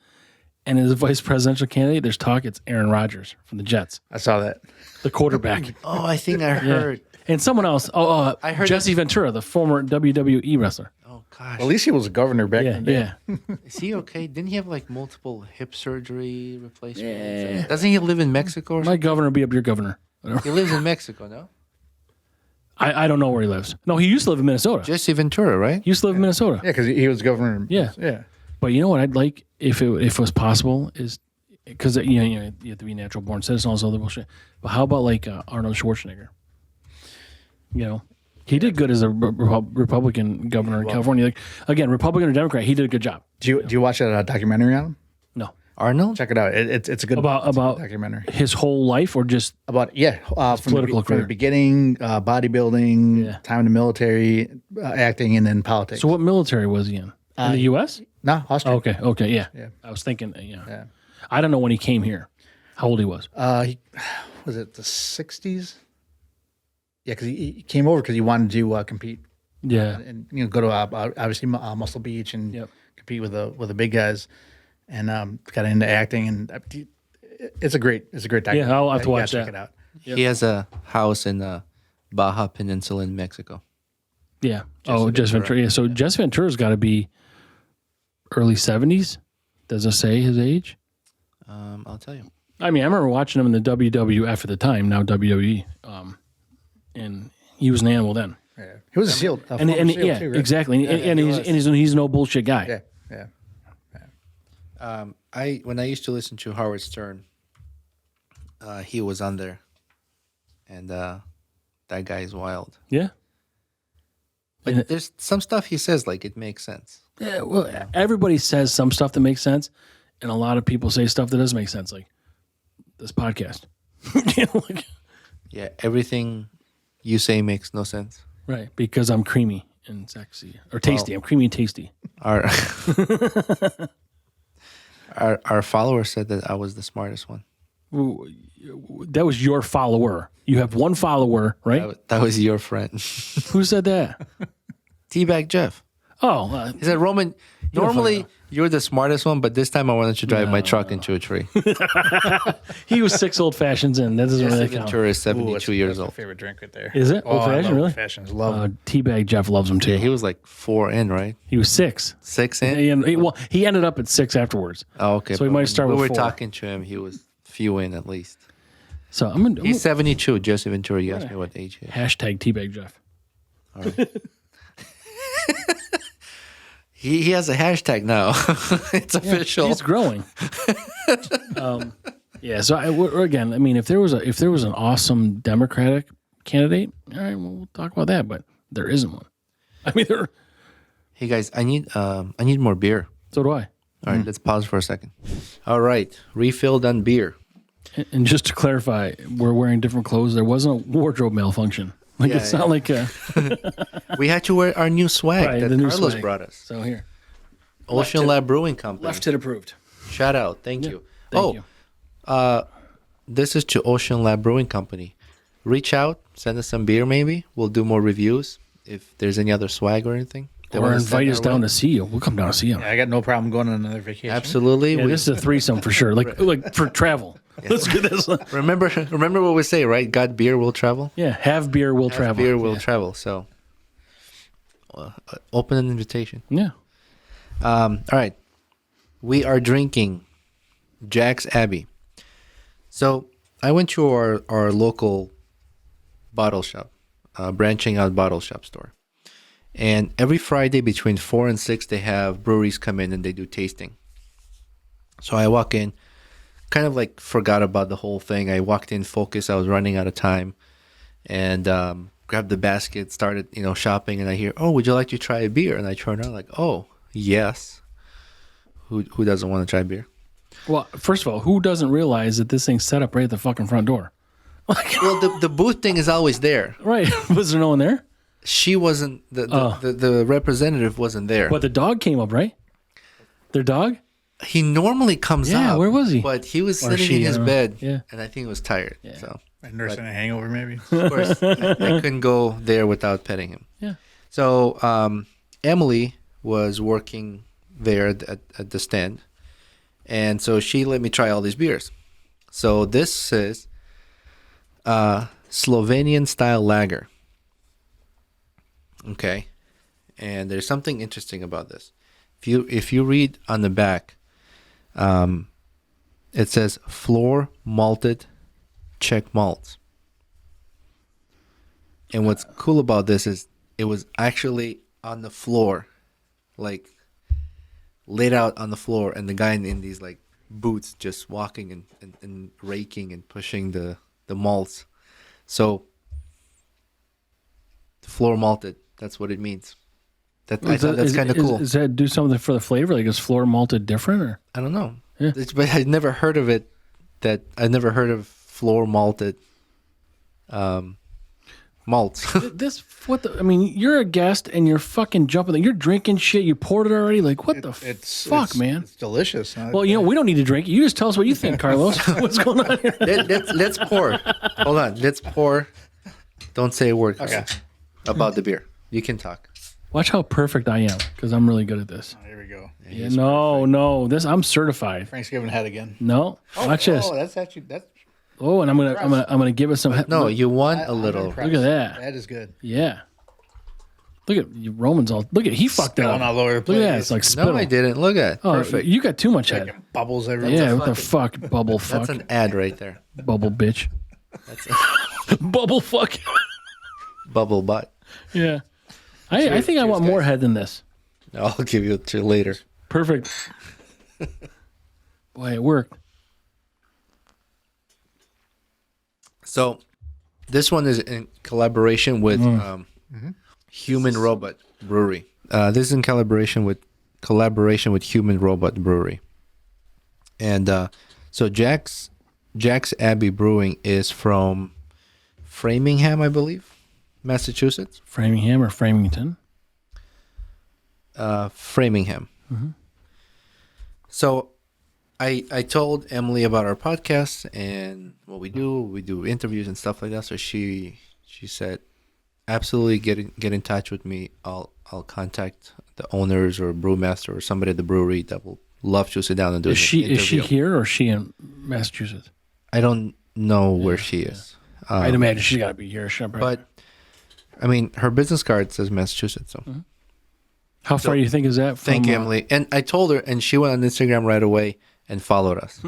and his vice presidential candidate. There's talk it's Aaron Rodgers from the Jets, I saw that. the quarterback. Oh, I think I heard. And someone else. I heard Jesse Ventura, the former WWE wrestler. Oh gosh, At least he was a governor back Yeah, in the day. yeah. is he okay? Didn't he have like multiple hip surgery replacements? Doesn't he live in Mexico? Or My something? governor be up your governor. He lives in Mexico, no? I don't know where he lives. No, he used to live in Minnesota. Jesse Ventura, right? He used to live in Minnesota. Yeah, because he was governor. Yeah. Yeah. But you know what I'd like if it was possible is because you have to be a natural born citizen, all this other bullshit. But how about like Arnold Schwarzenegger? He did good as a Republican governor in California. Like again, Republican or Democrat, he did a good job. Do you watch that documentary on him? No, Arnold? Check it out. It's a good about documentary. his whole life or just From political from career. the beginning, bodybuilding, Yeah. time in the military, acting, and then politics. so. What military was he in the U.S.? No, Austria. Okay, yeah. Yeah. I was thinking, Yeah. I don't know when he came here, how old he was. Was it the 60s? Yeah, because he came over because he wanted to compete Yeah, and go to obviously Muscle Beach and Yep. compete with the big guys, and got into acting, and it's a great documentary. Yeah, I'll have to You watch gotta that. Check it out. Yep. He has a house in Baja Peninsula in Mexico. yeah. Jesse Jesse Ventura. Ventura. Yeah, so Jesse Ventura's got to be early 70s. Does it say his age? I'll tell you. I mean, I remember watching him in the WWF at the time, now WWE, and he was an animal then. Yeah. He was a SEAL, And former SEAL yeah, too, right? exactly. And he's no bullshit guy. Yeah. When I used to listen to Howard Stern, he was on there, and that guy is wild. Yeah. But there's some stuff he says like it makes sense. Yeah, well, everybody says some stuff that makes sense, and a lot of people say stuff that doesn't make sense, like this podcast. Yeah, everything you say makes no sense. Right, because I'm creamy and sexy, or tasty. I'm creamy and tasty. Our our follower said that I was the smartest one. Ooh, that was your follower. You have one follower, right? That was your friend, Who said that? Teabag Jeff. Oh, He said, Roman, don't normally fucking you're the smartest one, but this time I wanted to drive my truck into a tree. he was 6 old fashions in. That doesn't Jesse really count. Ventura is Ooh, 72 years that's my old. favorite drink right there. Is it? Oh, Old I fashioned, love really? Old fashions. Love them. Teabag Jeff loves them too. Yeah, he was like 4 in, right? He was 6. 6 in? He ended up at 6 afterwards. Oh, okay. So he but might when start we with were 4. talking to him, he was few in at least. So I'm gonna He's 72. Jesse Ventura, you asked me what age he is. hashtag Teabag Jeff. All right. He has a hashtag now. It's official. He's growing. Yeah. So again, I mean, if there was an awesome Democratic candidate, all right, well, we'll talk about that. But there isn't one. I mean, Hey guys, I need more beer. so do I. All right, let's pause for a second. All right, refilled on beer. And just to clarify, we're wearing different clothes. There wasn't a wardrobe malfunction. Like Yeah, it's not like We had to wear our new swag Right, that the new Carlos swag. brought us. so here. Ocean Lab Brewing Company. Left tit approved. Shout out. Thank you. Thank you. This is to Ocean Lab Brewing Company. reach out, send us some beer. Maybe we'll do more reviews if there's any other swag or anything. Or invite us down to see you. We'll come down to see you. Yeah, I got no problem going on another vacation. Absolutely. Yeah, this is a threesome for sure. Like for travel. Let's get this. Remember what we say, right? Got beer, will travel. Yeah, have beer, will Have travel. beer, will travel. So, open an invitation. Yeah. All right. We are drinking Jack's Abbey. So I went to our local bottle shop, branching out bottle shop store. And every Friday between 4 and 6, they have breweries come in and they do tasting. So I walk in, kind of like forgot about the whole thing. I walked in focused. I was running out of time and grabbed the basket, started, shopping. And I hear, oh, would you like to try a beer? And I turn around like, oh, yes. Who doesn't want to try beer? Well, first of all, who doesn't realize that this thing's set up right at the fucking front door? Well, the booth thing is always there. Right. Was there no one there? She wasn't, the representative wasn't there. But the dog came up, right? Their dog? He normally comes up. Yeah, where was he? But he was Or sitting she, in his bed, yeah. and I think he was tired. Yeah. So, Nursing a hangover, maybe. of course, I couldn't go there without petting him. Yeah. So, Emily was working there at the stand, and so she let me try all these beers. So this is Slovenian style lager. Okay, and there's something interesting about this. If you read on the back, it says floor malted Czech malts. And what's cool about this is it was actually on the floor, like laid out on the floor, and the guy in these like boots just walking and raking and pushing the malts. So floor malted, that's what it means. I thought that's kind of cool. Does that do something for the flavor? Like, is floor malted different? Or? I don't know. Yeah. But I'd never heard of it. I'd never heard of floor malted malts. You're a guest and you're fucking jumping. You're drinking shit. You poured it already. Like, what the fuck, man? It's delicious. Well, we don't need to drink it. You just tell us what you think, Carlos. What's going on here? Let's pour. Hold on. Let's pour. Don't say a word about the beer. You can talk. Watch how perfect I am, because I'm really good at this. Oh, here we go. Yeah, no, I'm certified. Frank's giving head again. No, watch this. Oh, that's. Oh, and I'm gonna give it some. No, you want a little. Look at that. That is good. Yeah. Look at you, Roman's all. Look at he fucked Spilling up. all over the Look place. at that. It's like spittle. No, I didn't. Look at it. Oh, Perfect. you got too much head. Like bubbles everywhere. Yeah, what the fuck, bubble fuck. That's an ad right there. Bubble bitch. Bubble fuck. Bubble butt. Yeah. I think I want more head than this. I'll give you it to later. Perfect. Boy, it worked. So, this one is in collaboration with Human Robot Brewery. This is in collaboration with Human Robot Brewery, and so Jack's Abbey Brewing is from Framingham, I believe, Massachusetts. Framingham or Framington? Framingham. Mm-hmm. So I told Emily about our podcast and what we do. We do interviews and stuff like that. So she said, absolutely get in touch with me. I'll contact the owners or brewmaster or somebody at the brewery that will love to sit down and do an interview. Is she here or is she in Massachusetts? I don't know where she is. I'd imagine she's got to be here. But I mean, her business card says Massachusetts. So. Mm-hmm. How far do you think is that from? Thank you, Emily. And I told her, and she went on Instagram right away and followed us.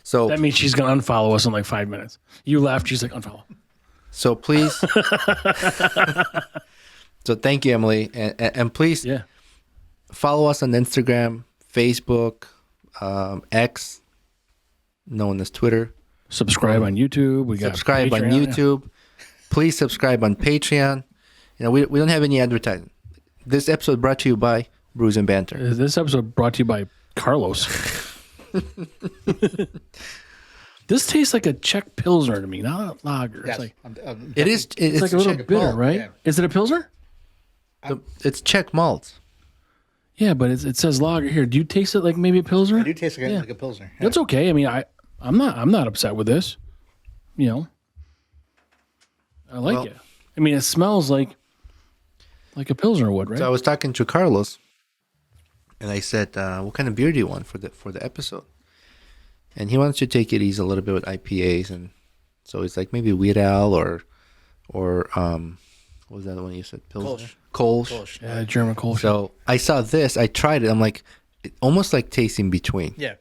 So that means she's going to unfollow us in like 5 minutes. You left, she's like, unfollow. So please. So thank you, Emily. And please follow us on Instagram, Facebook, X, known as Twitter. Subscribe on YouTube. We got subscribe on YouTube. Yeah. Please subscribe on Patreon. We don't have any advertising. This episode brought to you by BrewsNBanter. This episode brought to you by Carlos. This tastes like a Czech Pilsner to me, not a lager. Yes. It's like a little Czech bitter, malt. right? Yeah. Is it a Pilsner? It's Czech malt. Yeah, but it says lager here. Do you taste it like maybe a Pilsner? I do taste like a Pilsner. Yeah. That's okay. I mean, I'm not upset with this. I like it. I mean, it smells like a Pilsner would, right? So I was talking to Carlos, and I said, "What kind of beer do you want for the episode?" And he wants to take it easy a little bit with IPAs, and so it's like maybe Wheat Ale or what was the other one you said? Pilsner? Kolsch. Yeah, German Kolsch. So I saw this. I tried it. I'm like, it almost like tasting between. Yeah.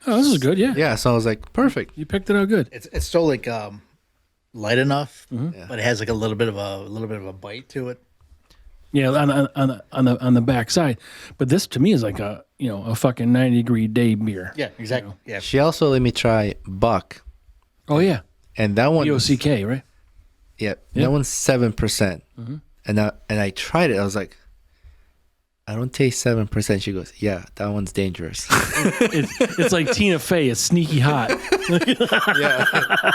Oh, this is good. Yeah. Yeah. So I was like, perfect. You picked it out good. It's still like light enough, but it has like a little bit of a bite to it. Yeah, on the back side. But this to me is like a fucking 90-degree day beer. Yeah, exactly. Yeah. She also let me try Buck, Oh yeah. and that one, BOCK, right? yeah, that one's 7%. And I tried it. I was like, I don't taste 7%. She goes, yeah, that one's dangerous. It's like Tina Fey. It's sneaky hot. Yeah,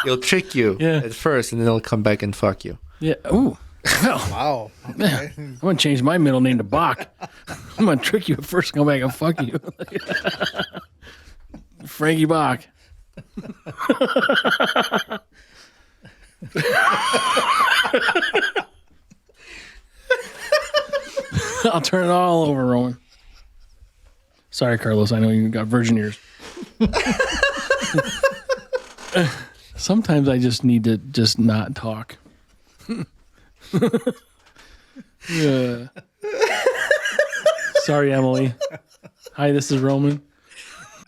it'll trick you at first, and then it'll come back and fuck you. Yeah. Ooh. Well, Wow. Okay. I'm gonna change my middle name to Bach. I'm gonna trick you at first, come back and fuck you. Frankie Bach. I'll turn it all over, Roman. Sorry, Carlos. I know you got virgin ears. Sometimes I just need to just not talk. Yeah. Sorry, Emily. Hi, this is Roman.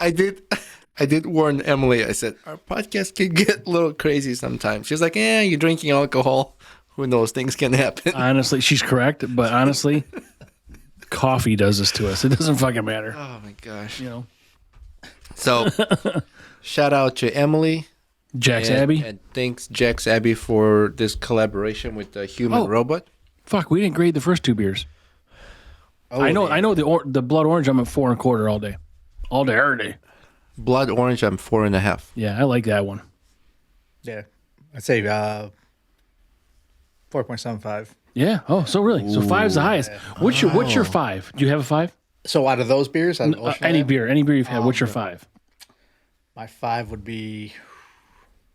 I did warn Emily. I said, our podcast can get a little crazy sometimes. She was like, you're drinking alcohol. Who knows? Things can happen. Honestly, she's correct, but honestly, coffee does this to us. It doesn't fucking matter. Oh, my gosh. You know, So, shout out to Emily. Jack's Abbey. And thanks, Jack's Abbey, for this collaboration with the human robot. Fuck, we didn't grade the first two beers. Oh, I know the blood orange. I'm at 4 1/4 all day, every day. Blood orange, I'm 4.5. Yeah, I like that one. Yeah. I'd say 4.75. Yeah. Oh, so really? So 5's the highest. What's your 5? Do you have a 5? So out of those beers, out of Ocean Any Lab, beer you've had. What's your 5? my 5 would be,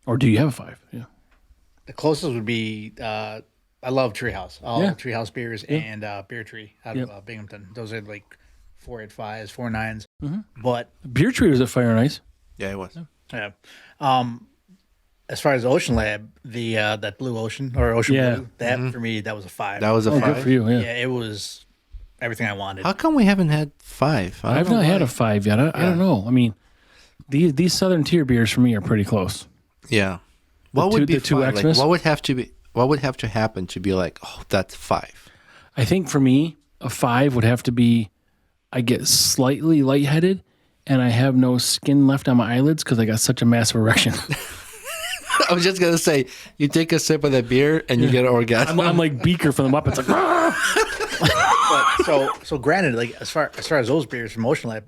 Or do you have a 5? Yeah. the closest would be, I love Treehouse. All Yeah. Treehouse beers and Beer Tree out of Binghamton. Those are like 4.85s, 4.9s. But Beer Tree was at Fire and Ice. Yeah, it was. yeah, as far as Ocean Lab, the that Blue Ocean or Ocean Blue, that for me that was a 5. That was a Oh, 5. good for you. Yeah. Yeah, it was everything I wanted. How come we haven't had 5? I I've don't not know had why. a 5 yet. I don't know. I mean, these Southern Tier beers for me are pretty close. Yeah. What would be the two 5? Like, Xmas? what would have to happen to be like, oh, that's 5? I think for me, a 5 would have to be I get slightly lightheaded and I have no skin left on my eyelids because I got such a massive erection. I was just gonna say, you take a sip of that beer and you get an orgasm. I'm like Beaker from the Muppets. Like, But so granted, like as far as those beers from Ocean Lab,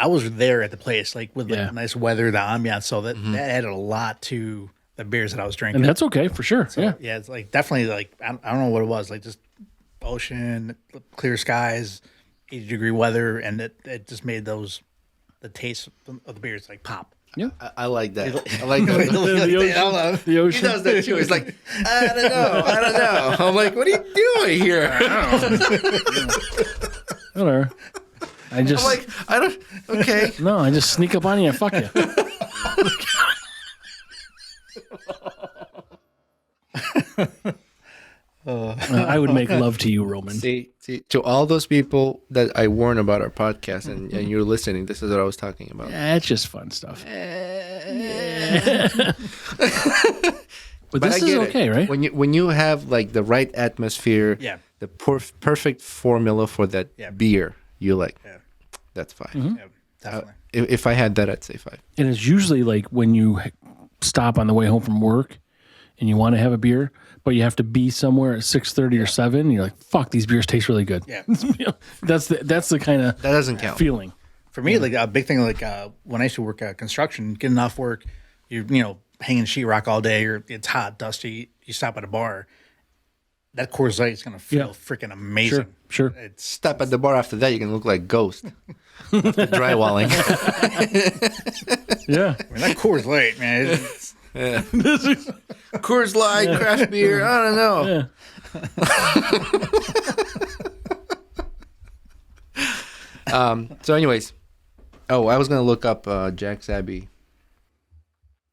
I was there at the place, like with like nice weather, the ambiance. So that added a lot to the beers that I was drinking. and that's okay for sure. Yeah. Yeah, it's like definitely like I don't know what it was, like just ocean, clear skies, 80-degree weather, and it just made the taste of the beers like pop. Yeah. I like that. I like that. The He ocean. does that too. He's like, I don't know. I'm like, what are you doing here? Whatever. I just I'm like, I don't. Okay. no, I just sneak up on you and fuck you. I would make love to you, Roman. See, to all those people that I warn about our podcast and you're listening, this is what I was talking about. Yeah, it's just fun stuff. But I this is get it. okay, right? When you have like the right atmosphere, Yeah. the perfect formula for that beer, you like, Yeah. that's 5. Yeah, definitely. If I had that, I'd say 5. And it's usually like when you stop on the way home from work and you want to have a beer, but you have to be somewhere at 6:30 or 7. And you're like, fuck, these beers taste really good. Yeah. You know, that's the kind of That doesn't count. feeling. For me, like a big thing, like when I used to work construction, getting off work, you hanging sheetrock all day, or it's hot, dusty. You stop at a bar, that Coors Light is gonna feel freaking amazing. Sure. It's Stop at the bar after that, you can look like Ghost. Drywalling. Yeah. I mean, that Coors Light, man. Yeah. Coors Light, craft beer. I don't know. Yeah. So, anyways, I was gonna look up Jack's Abbey.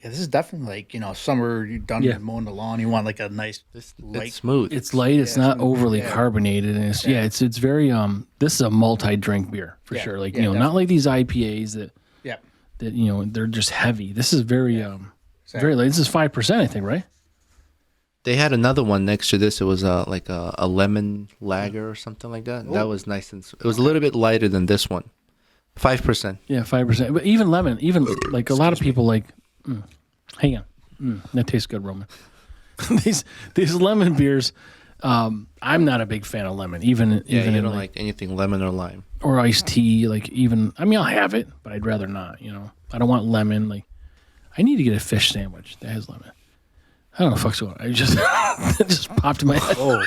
Yeah, this is definitely like, summer, you're done mowing the lawn, you want like a nice light. It's smooth. It's light. It's not smooth. overly Yeah. carbonated, and it's very this is a multi-drink beer for sure. Like not like these IPAs that they're just heavy. This is very very light. This is 5%, I think, right? They had another one next to this. It was like a lemon lager or something like that. That was nice and it was a little bit lighter than this one. 5%. Yeah, 5%. But even lemon, like a lot of people like. Hang on, that tastes good, Roman. these lemon beers, I'm not a big fan of lemon. Even You in don't like anything lemon or lime. or iced tea. Like I'll have it, but I'd rather not. I don't want lemon. Like I need to get a fish sandwich that has lemon. I don't know what the fuck's going on. I just it just popped in my head. Oh,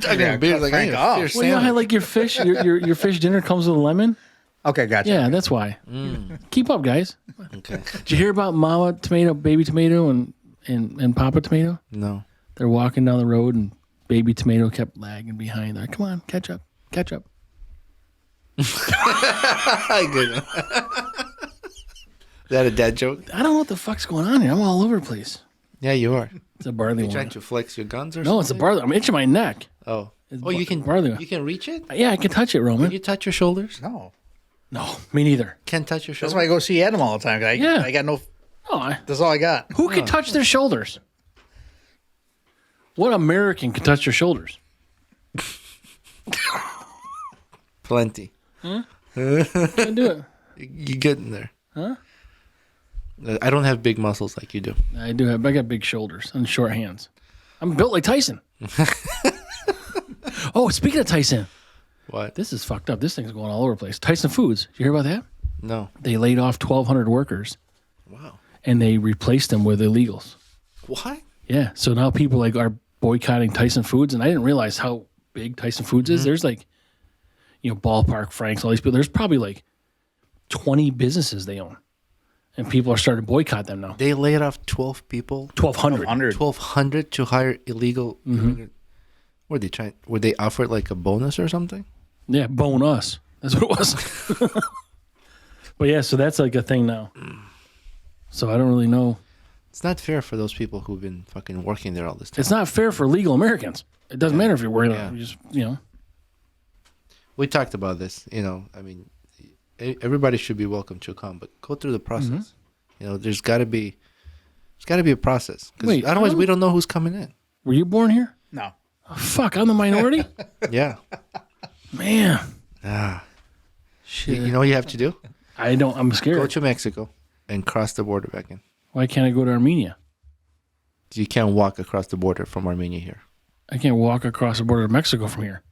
Talking about beers, like I need a fish Well, you know how like your fish fish dinner comes with a lemon? okay, gotcha. Yeah, that's why. Keep up, guys. Okay. Did you hear about Mama Tomato, Baby Tomato, and Papa Tomato? No. They're walking down the road, and Baby Tomato kept lagging behind. They're like, come on, catch up. Good. Is that a dad joke? I don't know what the fuck's going on here. I'm all over the place. Yeah, you are. It's a barley You trying one. to flex your guns or No, something? it's a barley. I'm itching my neck. Oh. It's You can barley one. You can reach it? Yeah, I can touch it, Can Roman. you touch your shoulders? No. No, me neither. Can't touch your That's shoulders? why I go see Adam all the time. I got no, Oh, that's all I got. who can touch their shoulders? What American can touch their shoulders? Plenty. Can't do it. You get in there. Huh? I don't have big muscles like you do. I do have. I got big shoulders and short hands. I'm built like Tyson. Oh, speaking of Tyson, What? this is fucked up. This thing's going all over the place. Tyson Foods. Did you hear about that? No. They laid off 1,200 workers Wow. and they replaced them with illegals. What? Yeah. So now people are boycotting Tyson Foods, and I didn't realize how big Tyson Foods is. There's like, Ballpark Franks, all these people. There's probably like 20 businesses they own, and people are starting to boycott them now. They laid off 12 people? 1,200. 1,200 to hire illegal immigrants. Were they offered like a bonus or something? Yeah, bone us. That's what it was. But yeah, so that's like a thing now. So I don't really know. It's not fair for those people who've been fucking working there all this time. It's not fair for legal Americans. It doesn't matter if you're working. Yeah. You just We talked about this. I mean, everybody should be welcome to come, but go through the process. There's got to be a process. 'Cause Wait, otherwise, we don't know who's coming in. Were you born here? No. Oh, fuck, I'm the minority. Yeah. Man, You know what you have to do? I don't. I'm Go scared. to Mexico and cross the border back in. Why can't I go to Armenia? You can't walk across the border from Armenia here. I can't walk across the border to Mexico from here.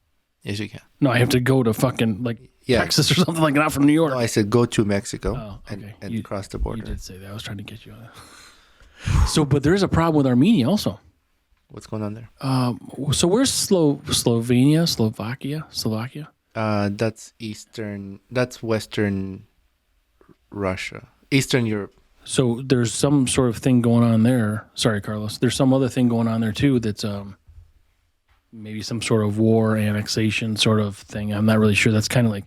Yes, you can. No, I have to go to fucking Texas or something like not from New York. No, I said go to Mexico Oh, okay. and cross the border. You did say that. I was trying to get you on that. So, but there is a problem with Armenia also. What's going on there? So where's Slovenia, Slovakia? That's Western Russia, Eastern Europe. So there's some sort of thing going on there. Sorry, Carlos. There's some other thing going on there too. That's maybe some sort of war annexation sort of thing. I'm not really sure. That's kind of like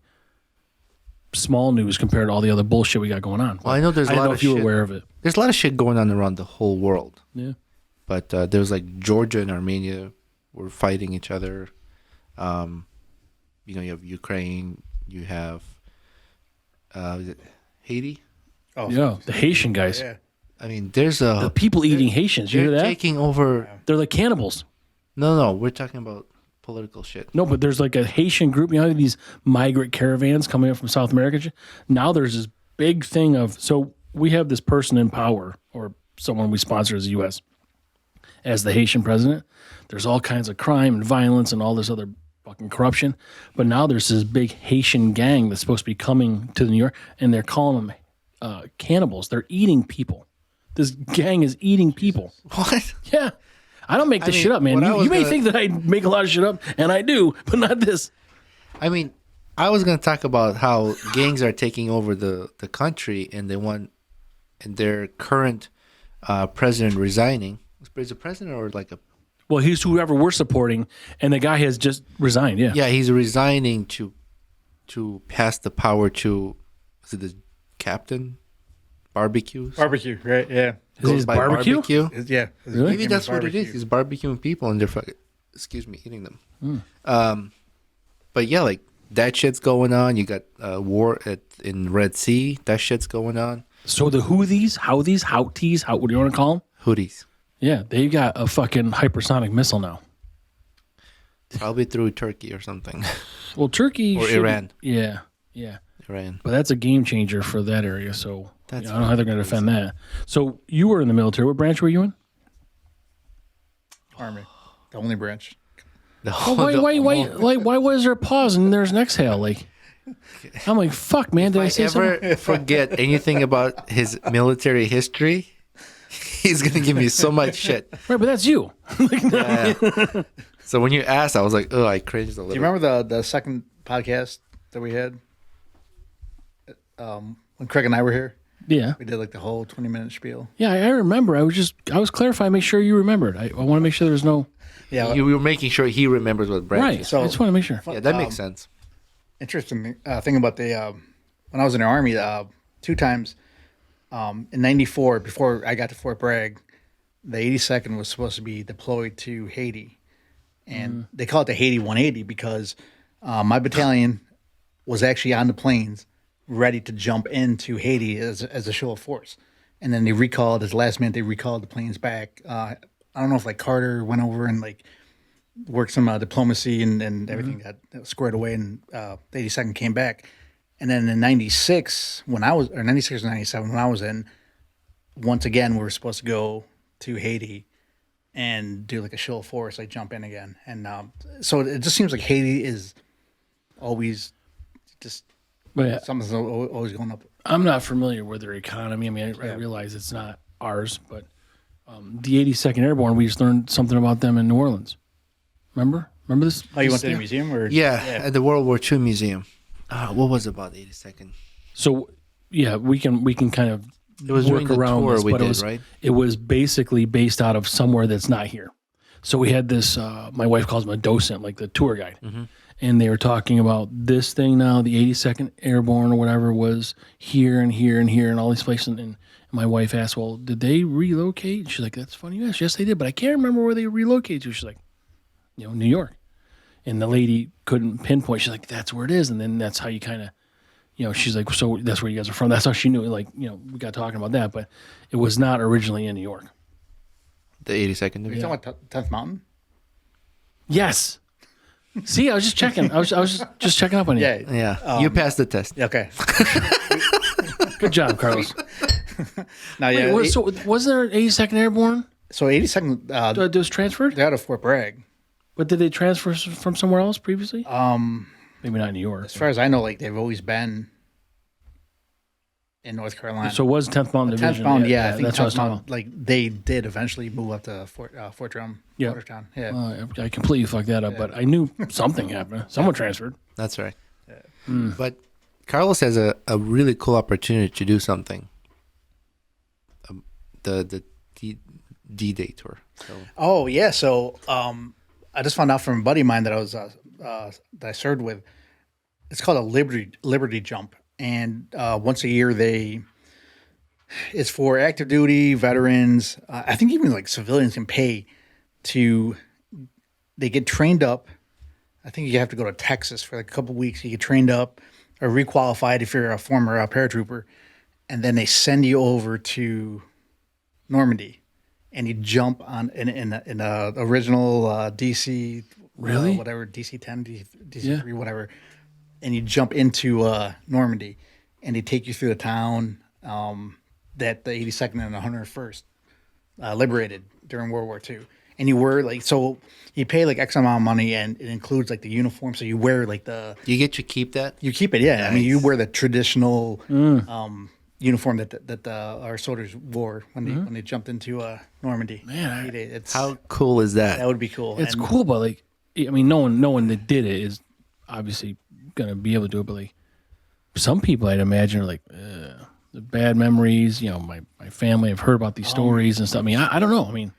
small news compared to all the other bullshit we got going on. Well, I know there's a I don't lot know of if you were shit. aware of it. There's a lot of shit going on around the whole world. Yeah. But there's like Georgia and Armenia were fighting each other. You have Ukraine. You have is it Haiti? Oh, Yeah, the Haitian guys. yeah. I mean, there's The people eating Haitians. You hear they're that? taking over. They're like cannibals. No, we're talking about political shit. No, but there's like a Haitian group. You know, these migrant caravans coming up from South America. Now there's this big thing of, so we have this person in power or someone we sponsor as the U.S. as the Haitian president. There's all kinds of crime and violence and all this other fucking corruption. But now there's this big Haitian gang that's supposed to be coming to New York, and they're calling them cannibals. They're eating people. This gang is eating people. What? Yeah. I don't make this shit up, man. what I was You may gonna- think that I make a lot of shit up, and I do, but not this. I mean, I was going to talk about how gangs are taking over the country, and they want, and their current president resigning. Is it president or like a? Well, he's whoever we're supporting, and the guy has just resigned. Yeah. Yeah, he's resigning to pass the power to. Is it the captain? Barbecues. Barbecue, right? Yeah. Is his by barbecue? Yeah. Really? Maybe that's what it is. He's barbecuing people and they're fucking, eating them. But yeah, like that shit's going on. You got war in Red Sea. That shit's going on. So the Houthis, what do you want to call them? Houthis. Yeah, they got a fucking hypersonic missile now. Probably through Turkey or something. Well, Turkey or Iran. Yeah. Iran. But that's a game changer for that area. So That's I don't know how they're going to defend that. So you were in the military. What branch were you in? Army, the only branch. Why was there a pause and there's an exhale? Like, I'm like, fuck, man. Did I say something? Ever forget anything about his military history? He's gonna give me so much shit. Right, but that's you. Yeah. So when you asked, I was like, oh, I cringed a little. Do you remember the second podcast that we had? When Craig and I were here, Yeah. we did like the whole 20-minute spiel. Yeah, I remember. I was clarifying, make sure you remembered. I want to make sure there's no. Yeah, You were making sure he remembers what branch Right. is. So I just want to make sure. Yeah, that makes sense. interesting thing about the when I was in the Army, 2 times in '94, before I got to Fort Bragg, the 82nd was supposed to be deployed to Haiti, and they call it the Haiti 180 because my battalion was actually on the planes, ready to jump into Haiti as a show of force, and then they recalled at the last minute. They recalled the planes back. I don't know if like Carter went over and like worked some diplomacy and everything got squared away, and the 82nd came back. And then in '96, when I was, or '96 or '97, when I was in, once again we were supposed to go to Haiti and do like a show of force, like jump in again. And so it just seems like Haiti is always just But yeah, something's always going up. I'm not familiar with their economy. I mean, I realize it's not ours, but the 82nd Airborne, we just learned something about them in New Orleans. Remember this? Oh, you went to the museum, or Yeah, at the World War II Museum. What was it about the 82nd? So yeah, we can kind of It was during work the around tour this, we but did, it was right? it was basically based out of somewhere that's not here. So we had this. My wife calls him a docent, like the tour guide, and they were talking about this thing now. The 82nd Airborne or whatever was here and here and here and all these places. And my wife asked, "Well, did they relocate?" She's like, "That's funny you asked. Yes, they did, but I can't remember where they relocated to." She's like, New York. And the lady couldn't pinpoint. She's like, "That's where it is." And then that's how you kind of, she's like, "So that's where you guys are from." That's how she knew. Like, we got talking about that, but it was not originally in New York. The 82nd are you Division. talking about 10th Mountain? Yes. See, I was just checking. I was just checking up on you. Yeah, Yeah, you passed the test. Okay. Good job, Carlos. Now, yeah. So was there an 82nd Airborne So 82nd, that was transferred? they're out of Fort Bragg. But did they transfer from somewhere else previously? Maybe not New York. As far as I know, like they've always been in North Carolina. So it was 10th Mountain 10th Division. Mountain, yeah, I think that's what I was 10th talking Mountain, like they did eventually move up to Fort Drum, Yeah. Watertown. Yeah. about. I completely fucked that up, but I knew something happened. Someone transferred. That's right. But Carlos has a really cool opportunity to do something. The D-Day tour. So Oh yeah, so I just found out from a buddy of mine that I was that I served with. It's called a Liberty Jump, and once a year it's for active duty veterans. I think even like civilians can pay to. They get trained up. I think you have to go to Texas for like a couple weeks. You get trained up or requalified if you're a former paratrooper, and then they send you over to Normandy. And you jump on in a original DC, Really? whatever, DC 10, DC 3, whatever, and you jump into Normandy, and they take you through the town that the 82nd and 101st liberated during World War II. And you wear like, so you pay like X amount of money, and it includes like the uniform. So you wear like you get to keep that. you keep it, yeah. I mean, you Nice. wear the traditional uniform that our soldiers wore when they jumped into Normandy. Man, it's How cool is that? that would be cool. It's And cool, but like, I mean, no one that did it is obviously gonna be able to do it. But like, some people I'd imagine are like, the bad memories. You know, my family. I've heard about these stories and stuff. I mean, I don't know. I mean,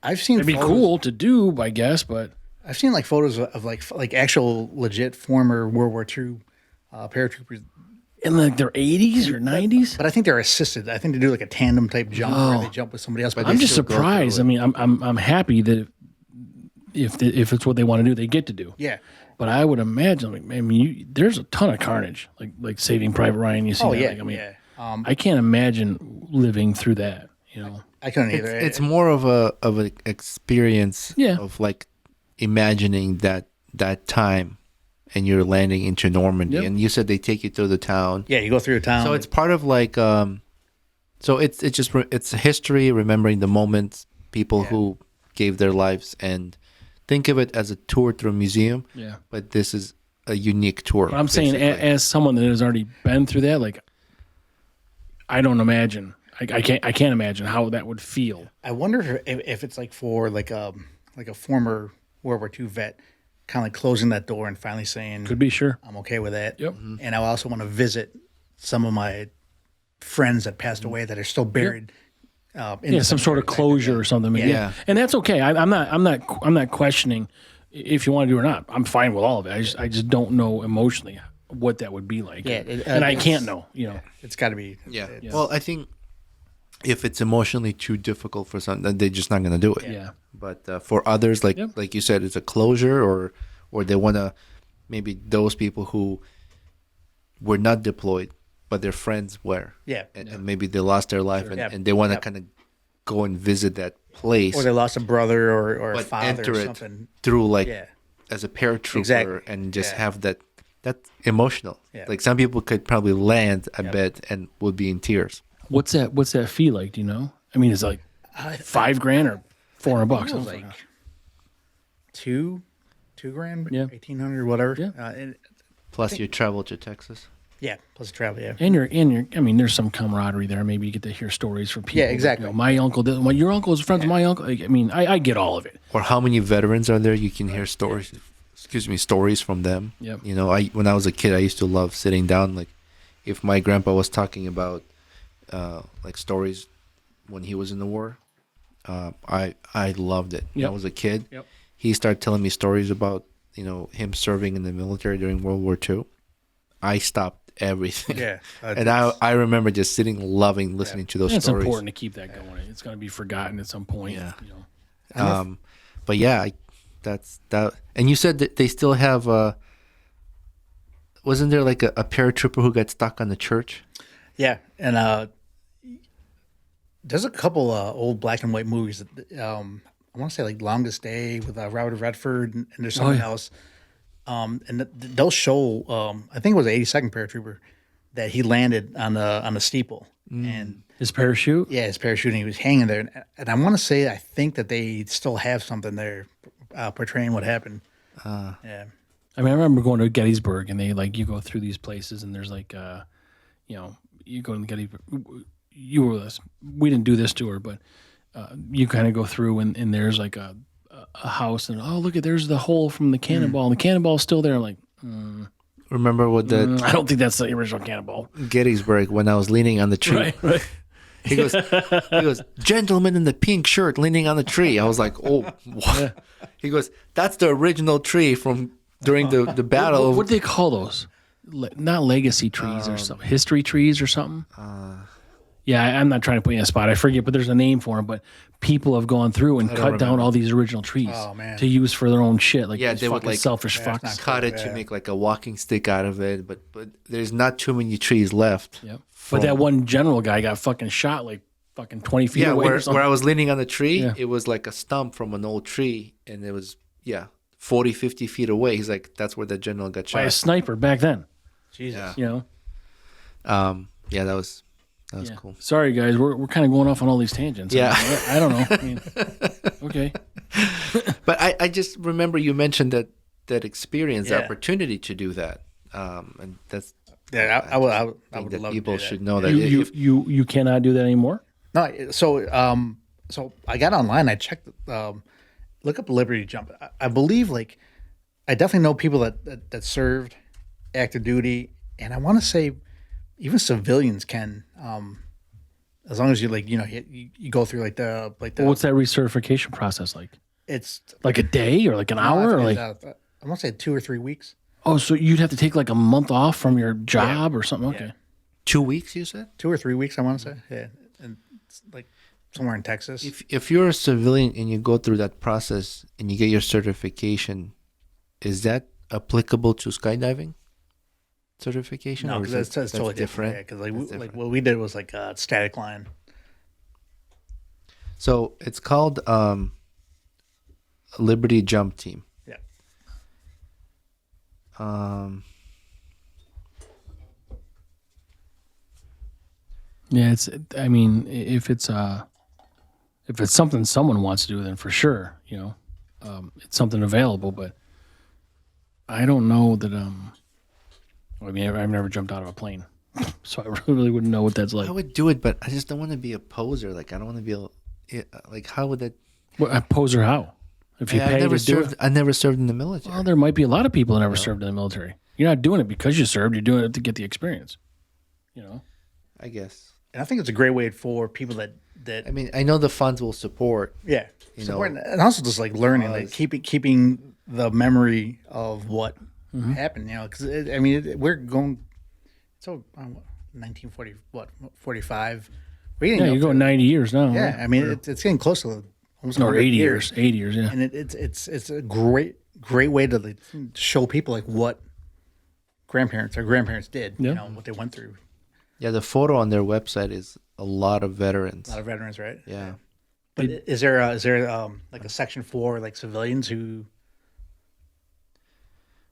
I've seen it'd be cool to do, I guess, but I've seen like photos of like actual legit former World War II paratroopers. in like their 80s or 90s. But I think they're assisted. I think they do like a tandem type jump where they jump with somebody else. But I'm just surprised. I mean, I'm happy that if it's what they want to do, they get to do. yeah. But I would imagine, like, I mean, there's a ton of carnage, like Saving Private Ryan. You see, Oh that. yeah. Like, I mean, yeah. I can't imagine living through that. You know, I couldn't either. It's more of an experience of like imagining that time, and you're landing into Normandy. Yep. And you said they take you through the town. Yeah, you go through a town. So it's part of like so it's history, remembering the moments, people who gave their lives, and think of it as a tour through a museum. Yeah. But this is a unique tour. but I'm saying as someone that has already been through that, like, I don't imagine. I can't imagine how that would feel. I wonder if it's like for like a former World War II vet, kind of like closing that door and finally saying, Could be, sure. I'm okay with that. Yep. And I also want to visit some of my friends that passed away that are still buried. In Some sort of closure or something. Yeah. And that's okay. I'm not questioning if you want to do it or not. I'm fine with all of it. I just don't know emotionally what that would be like. Yeah, and I can't know. You know. It's got to be. Yeah. Well, I think if it's emotionally too difficult for some, then they're just not going to do it. Yeah. But for others, like you said, it's a closure, or they want to, maybe those people who were not deployed, but their friends were. Yeah. And maybe they lost their life, and they want to kind of go and visit that place. Or they lost a brother or a but father enter or it something. through as a paratrooper Exactly. and just have that emotional. Yeah. Like some people could probably land a bit and would be in tears. What's that fee like? Do you know? I mean, it's like $5,000 or $400. It was like $2,000, Yeah. 1,800 or whatever. Yeah. Plus you travel to Texas. Plus travel. Yeah. And you're. I mean, there's some camaraderie there. Maybe you get to hear stories from people. Yeah, exactly. You know, my uncle did. Well, your uncle is friends with my uncle. I mean, I get all of it. Or how many veterans are there? You can hear stories. Stories from them. Yep. You know, when I was a kid, I used to love sitting down. Like, if my grandpa was talking about, like stories when he was in the war, I loved it. When I was a kid. Yep. He started telling me stories about him serving in the military during World War II. I stopped everything. Yeah. And I remember just sitting, loving listening to those It's stories. important to keep that going. It's going to be forgotten at some point. Yeah. You know. But yeah, that's that. And you said that they still have. Wasn't there like a paratrooper who got stuck on the church? Yeah, and there's a couple old black and white movies that I want to say like Longest Day with Robert Redford, and there's something else. And they'll show. I think it was the 82nd paratrooper that he landed on the steeple, and His parachute. yeah, his parachuting. He was hanging there, and I want to say I think that they still have something there portraying what happened. Yeah. I mean, I remember going to Gettysburg, and they you go through these places, and there's you go to Gettysburg. You were with us. We didn't do this tour, but you kind of go through, and there's like a house, and look there's the hole from the cannonball, and the cannonball's still there. I'm like, Remember what the I don't think that's the original cannonball. Gettysburg when I was leaning on the tree. Right. He goes, gentleman in the pink shirt leaning on the tree. I was like, oh, what? Yeah. He goes, that's the original tree from during the battle. What do they call those? Not legacy trees or something. History trees or something. Yeah, I'm not trying to put you in a spot. I forget, but there's a name for them. But people have gone through and cut down all these original trees to use for their own shit. Like, they would selfish fucks. Cut it to make like a walking stick out of it. But there's not too many trees left. Yep. But that one general guy got fucking shot like fucking 20 feet away or something. Where I was leaning on the tree, it was like a stump from an old tree. And it was, 40, 50 feet away. He's like, that's where the general got shot. By a sniper back then. Jesus. You know? That was cool. Sorry, guys. We're kind of going off on all these tangents. Yeah. I don't know. I mean, okay. But I just remember you mentioned that experience, the opportunity to do that. And that's... Yeah, I would that love people to do that. should know that. You cannot do that anymore? No, so I got online. I checked. Look up Liberty Jump. I believe I definitely know people that served active duty, and I want to say even civilians can, as long as you you go through the What's that recertification process like? it's Like a day or like an hour or like? I want to say 2 or 3 weeks. Oh, so you'd have to take like a month off from your job or something? Okay. 2 weeks, you said? 2 or 3 weeks, I want to say. Yeah, and it's like somewhere in Texas. If you're a civilian and you go through that process and you get your certification, is that applicable to skydiving certification? No, or because is that's totally different. Yeah, because what we did was like a static line. So it's called Liberty Jump Team. Yeah. Yeah, I mean, if it's something someone wants to do, then for sure, it's something available. But I don't know that. I mean, I've never jumped out of a plane, so I really wouldn't know what that's like. I would do it, but I just don't want to be a poser. Like I don't want to be like how would that? Well, a poser how? If you pay to do it? I never served in the military. Well, there might be a lot of people that never served in the military. You're not doing it because you served. You're doing it to get the experience. I guess. And I think it's a great way for people that I mean, I know the funds will support. support, and also just like learning, like keeping the memory of what happened. Because I mean, we're going so 1940 45. You're going 90 years now. Yeah, right? I mean, it's getting close to almost Or 100 80 years. 80 years, yeah. and it's a great way to show people like what our grandparents did. Yeah. What they went through. Yeah, the photo on their website is a lot of veterans. A lot of veterans, right? Yeah. But is there like a section for like civilians who?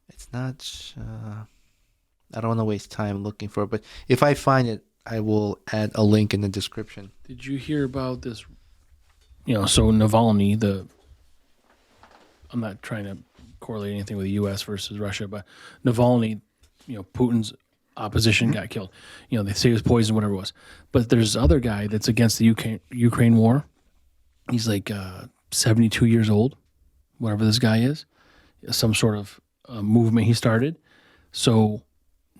It's not. I don't want to waste time looking for it, but if I find it, I will add a link in the description. Did you hear about this? So Navalny, I'm not trying to correlate anything with the U.S. versus Russia, but Navalny, Putin's opposition got killed. They say he was poisoned, whatever it was. But there's this other guy that's against the Ukraine war. He's like 72 years old, whatever this guy is. Some sort of movement he started. So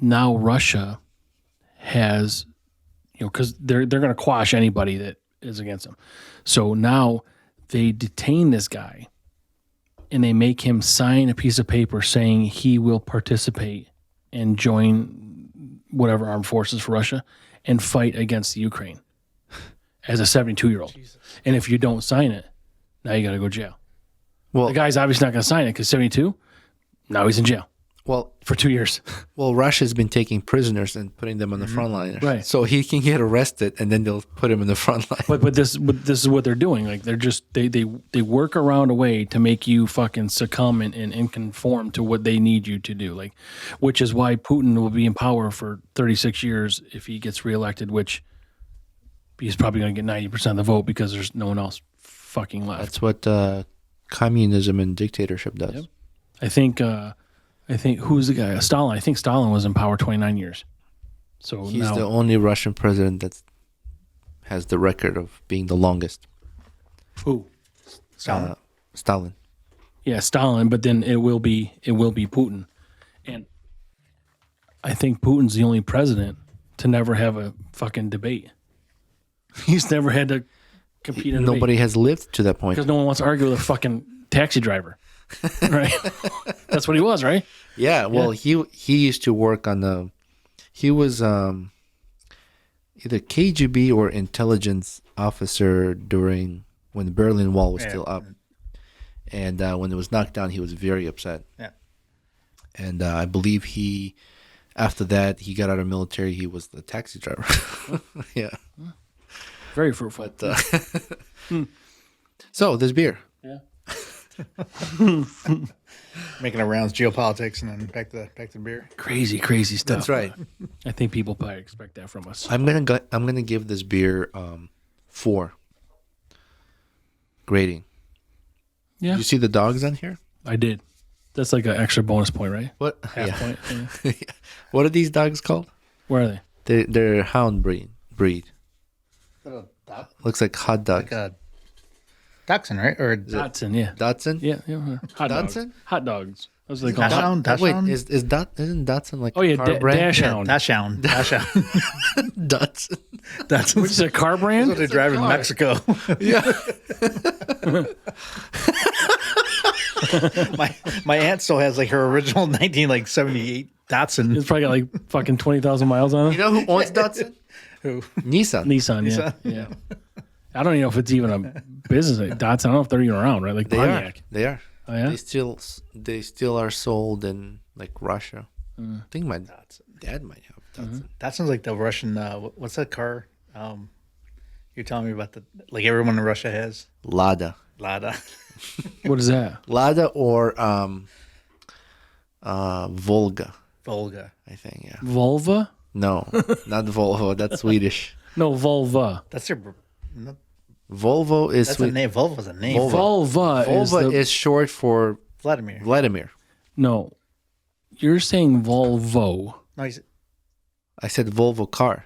now Russia has, because they're going to quash anybody that is against him. So now they detain this guy and they make him sign a piece of paper saying he will participate and join whatever armed forces for Russia and fight against the Ukraine as a 72-year-old. And if you don't sign it, now you got to go to jail. Well, the guy's obviously not going to sign it because 72, now he's in jail. Well, for 2 years. Well, Russia's been taking prisoners and putting them on the front line. Right. So he can get arrested and then they'll put him in the front line. But this is what they're doing. Like they're just they work around a way to make you fucking succumb and conform to what they need you to do. Like, which is why Putin will be in power for 36 years if he gets reelected, which he's probably going to get 90% of the vote because there's no one else fucking left. That's what communism and dictatorship does. Yep. I think who's the guy? Stalin. I think Stalin was in power 29 years. So he's now, the only Russian president that has the record of being the longest. Who? Stalin. Yeah, Stalin. But then it will be Putin, and I think Putin's the only president to never have a fucking debate. He's never had to compete in a debate. Nobody has lived to that point because no one wants to argue with a fucking taxi driver. Right. That's what he was, right? Yeah. Well, he used to work on he was either KGB or intelligence officer when the Berlin Wall was still up, and when it was knocked down, he was very upset. Yeah. And I believe after that he got out of the military. He was the taxi driver. Yeah. Very fruitful. But, so this beer. Yeah. Making our rounds, geopolitics, and then back to the beer. Crazy stuff. That's right. I think people probably expect that from us. I'm gonna give this beer 4 grading. Yeah. Did you see the dogs on here? I did. That's like an extra bonus point, right? What? Half point. Yeah. What are these dogs called? Where are they? They're hound breed. Looks like hot dogs. Dachshund, right? Or Datsun, yeah. Datsun? Yeah, yeah. Hot dogs. Datsun? Hot dogs. That's what they call them. Dachshund? Wait, isn't Datsun like Oh, yeah, a car brand? Dachshund. Dachshund. Datsun. That's Which is a car brand? what they drive in Mexico. Yeah. my aunt still has like her original 1978 Datsun. It's probably got like fucking 20,000 miles on You it. know who owns Datsun? Who? Nissan. Nissan, yeah. Yeah. I don't even know if it's even a business. Like Datsun, I don't know if they're even around, right? Like They Pontiac. are. They are. Oh, yeah? They still are sold in like Russia. I think my dad might have Datsun. That sounds like the Russian. What's that car? You're telling me about the like everyone in Russia has Lada. Lada. What is that? Lada or Volga, Volga. I think. Yeah. Volva? No, not Volvo. That's Swedish. No, Volva. That's your. No, Volvo is that's a name. Volva's a name. Volva Volva is is short for Vladimir. Vladimir. No. You're saying Volvo. No, he's, I said Volvo car.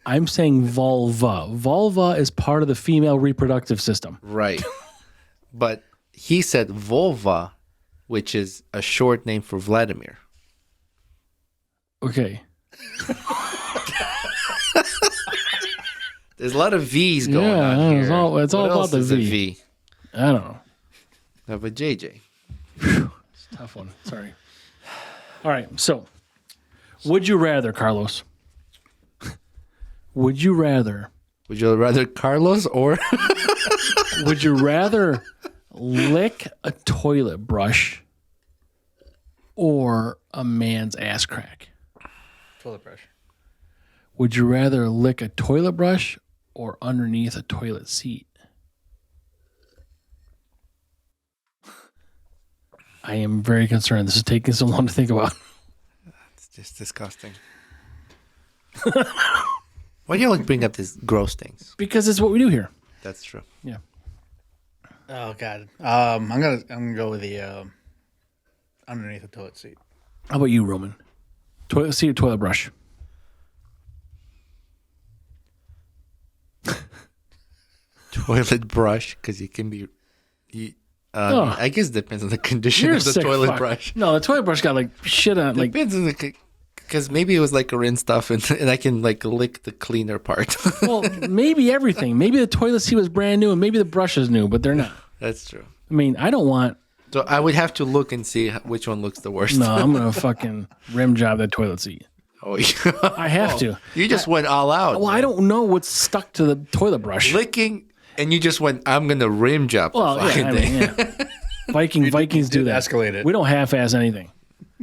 I'm saying vulva. Vulva is part of the female reproductive system. Right. But he said Volva, which is a short name for Vladimir. Okay. There's a lot of V's going on Yeah, here. it's all What about else the is a V. V? I don't know. No, but JJ. It's a tough one. Sorry. All right. So, would you rather, Carlos? Would you rather? Would you rather Carlos or Would you rather lick a toilet brush or a man's ass crack? toilet brush. Would you rather lick a toilet brush or underneath a toilet seat? I am very concerned. This is taking so long to think about. It's just disgusting. Why do you always bring up these gross things? Because it's what we do here. That's true. Yeah. Oh God. I'm gonna go with the underneath the toilet seat. How about you, Roman? Toilet seat or toilet brush? Toilet brush, because it can be. I guess it depends on the condition of the sick toilet fuck. brush. No, the toilet brush got like shit on. Like, Depends on the. Because maybe it was like a rinse stuff, and I can like lick the cleaner part. well, maybe everything. Maybe the toilet seat was brand new, and maybe the brush is new, but they're not. That's true. I mean, I don't want. So I would have to look and see which one looks the worst. No, I'm gonna fucking rim job that toilet seat. Oh, yeah. I have to. You just went all out. Well, I don't know what's stuck to the toilet brush. Licking, and you just went, I'm going to rim job the Well, fucking yeah, I thing. mean, yeah. Vikings do that. Escalate it. We don't half-ass anything.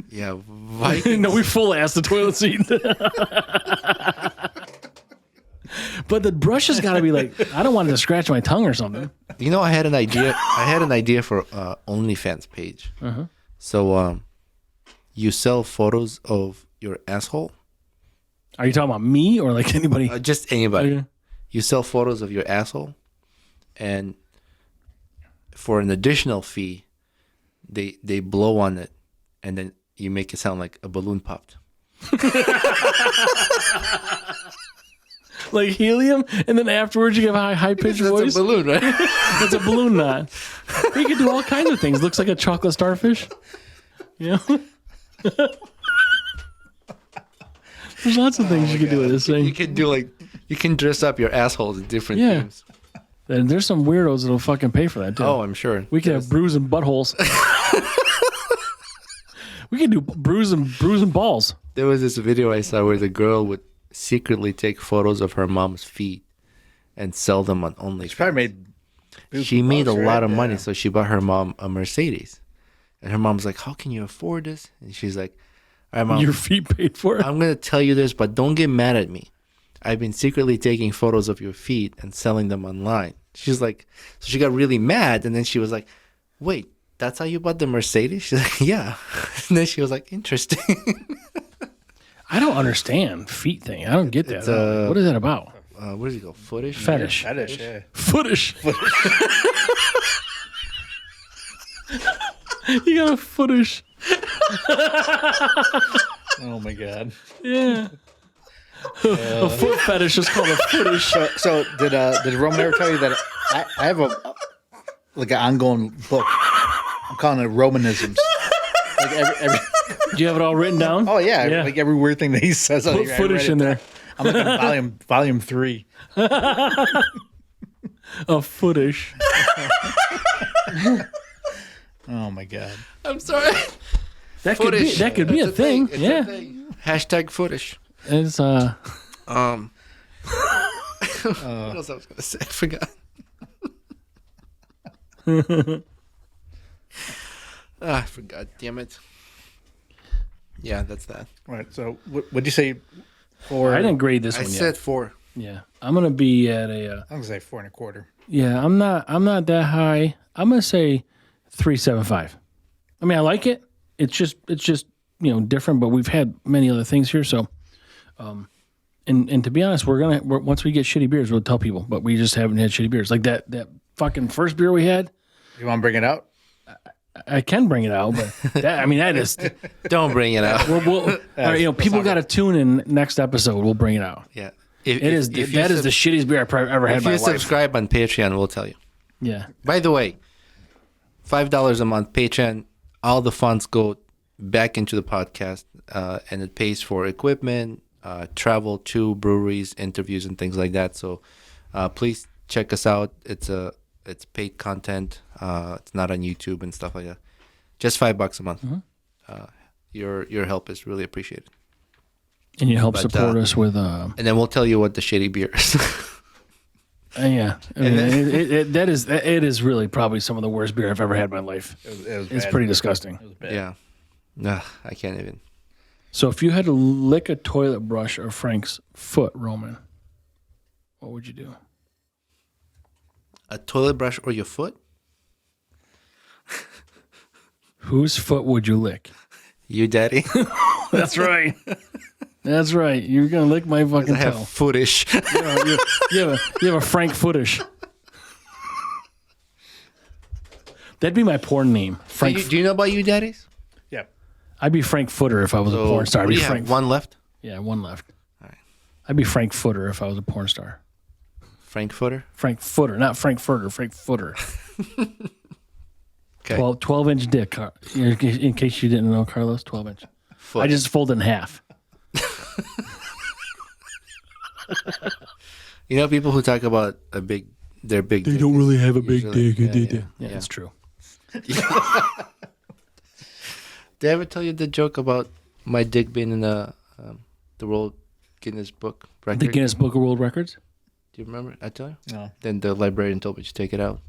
Yeah, Vikings. No, we full-ass the toilet seat. But the brush has got to be like, I don't want it to scratch my tongue or something. You know, I had an idea for OnlyFans page. Uh-huh. So you sell photos of your asshole? Are you talking about me or like anybody? Just anybody. Okay. You sell photos of your asshole, and for an additional fee, they blow on it, and then you make it sound like a balloon popped. Like helium, and then afterwards you give a high-pitched That's voice. a balloon, right? It's a balloon knot. You can do all kinds of things. Looks like a chocolate starfish. You know? There's lots of things you can do with this thing. You can do you can dress up your assholes in different Yeah. themes. And there's some weirdos that'll fucking pay for that too. Oh, I'm sure. We could have brews and buttholes. We could do brews and balls. There was this video I saw where the girl would secretly take photos of her mom's feet and sell them on OnlyFans. She probably made. She made a bucks, lot right? of money, Yeah. so she bought her mom a Mercedes. And her mom's like, how can you afford this? And she's like, all right, Mom, Your feet paid for it. I'm going to tell you this, but don't get mad at me. I've been secretly taking photos of your feet and selling them online. She's like, so she got really mad. And then she was like, wait, that's how you bought the Mercedes? She's like, yeah. And then she was like, interesting. I don't understand feet thing. I don't get that. It's, What is that about? What does he go? Footish? Fetish. Fetish, yeah. Footish. You got a footish. Oh my God. Yeah. A foot fetish is called a footish. So did Roman ever tell you that I have like an ongoing book. I'm calling it Romanisms. Like every Do you have it all written down? oh yeah, like every weird thing that he says. Put footage in there. I'm like on volume 3. A footage. Oh my god. I'm sorry. That could be a thing. Yeah. Hashtag footage. It's What else I was gonna say? I forgot. I forgot. Damn it. Yeah, that's that. All right. So what'd you say? 4. I didn't grade this I one yet. said 4. Yeah. I'm gonna be at a I'm gonna say 4 1/4. yeah, I'm not that high. I'm gonna say 3.75. I mean, I like it. It's just different, but we've had many other things here, so and to be honest, we're once we get shitty beers, we'll tell people, but we just haven't had shitty beers. Like that fucking first beer we had. You want to bring it out? I can bring it out, but that is Don't bring it out. we'll all right, people got to tune in next episode. We'll bring it out. Yeah. That is the shittiest beer I've ever had in If my you life. subscribe on Patreon, we'll tell you. Yeah. By the way, $5 a month Patreon, all the funds go back into the podcast, and it pays for equipment, travel to breweries, interviews, and things like that. So please check us out. It's paid content. It's not on YouTube and stuff like that. Just $5 a month. Mm-hmm. Your help is really appreciated. And you help support us with and then we'll tell you what the shitty beer is. yeah. I mean, it is really probably some of the worst beer I've ever had in my life. It's pretty disgusting. It was bad. Yeah. Nah, I can't even. So if you had to lick a toilet brush of Frank's foot, Roman, what would you do? A toilet brush or your foot? Whose foot would you lick? You, daddy. That's right. That's right. You're gonna lick my fucking I have toe. footish. You have a Frank footish. That'd be my porn name. Frank. Do you know about you, daddies? Yeah. I'd be Frank Footer if I was a porn star. I'd What be do you Frank. have? One left? Yeah, one left. All right. I'd be Frank Footer if I was a porn star. Frankfurter? Frank Footer, not Frank Furter. Frank Footer. Okay. 12-inch dick. In case you didn't know, Carlos, 12-inch. Foot. I just fold it in half. You know people who talk about their big They dick don't is really have a big usually- dick. Yeah, it's true. Did I ever tell you the joke about my dick being in the World Guinness Book record? The Guinness Book of World Records? Do you remember? I tell you? No. Then the librarian told me to take it out.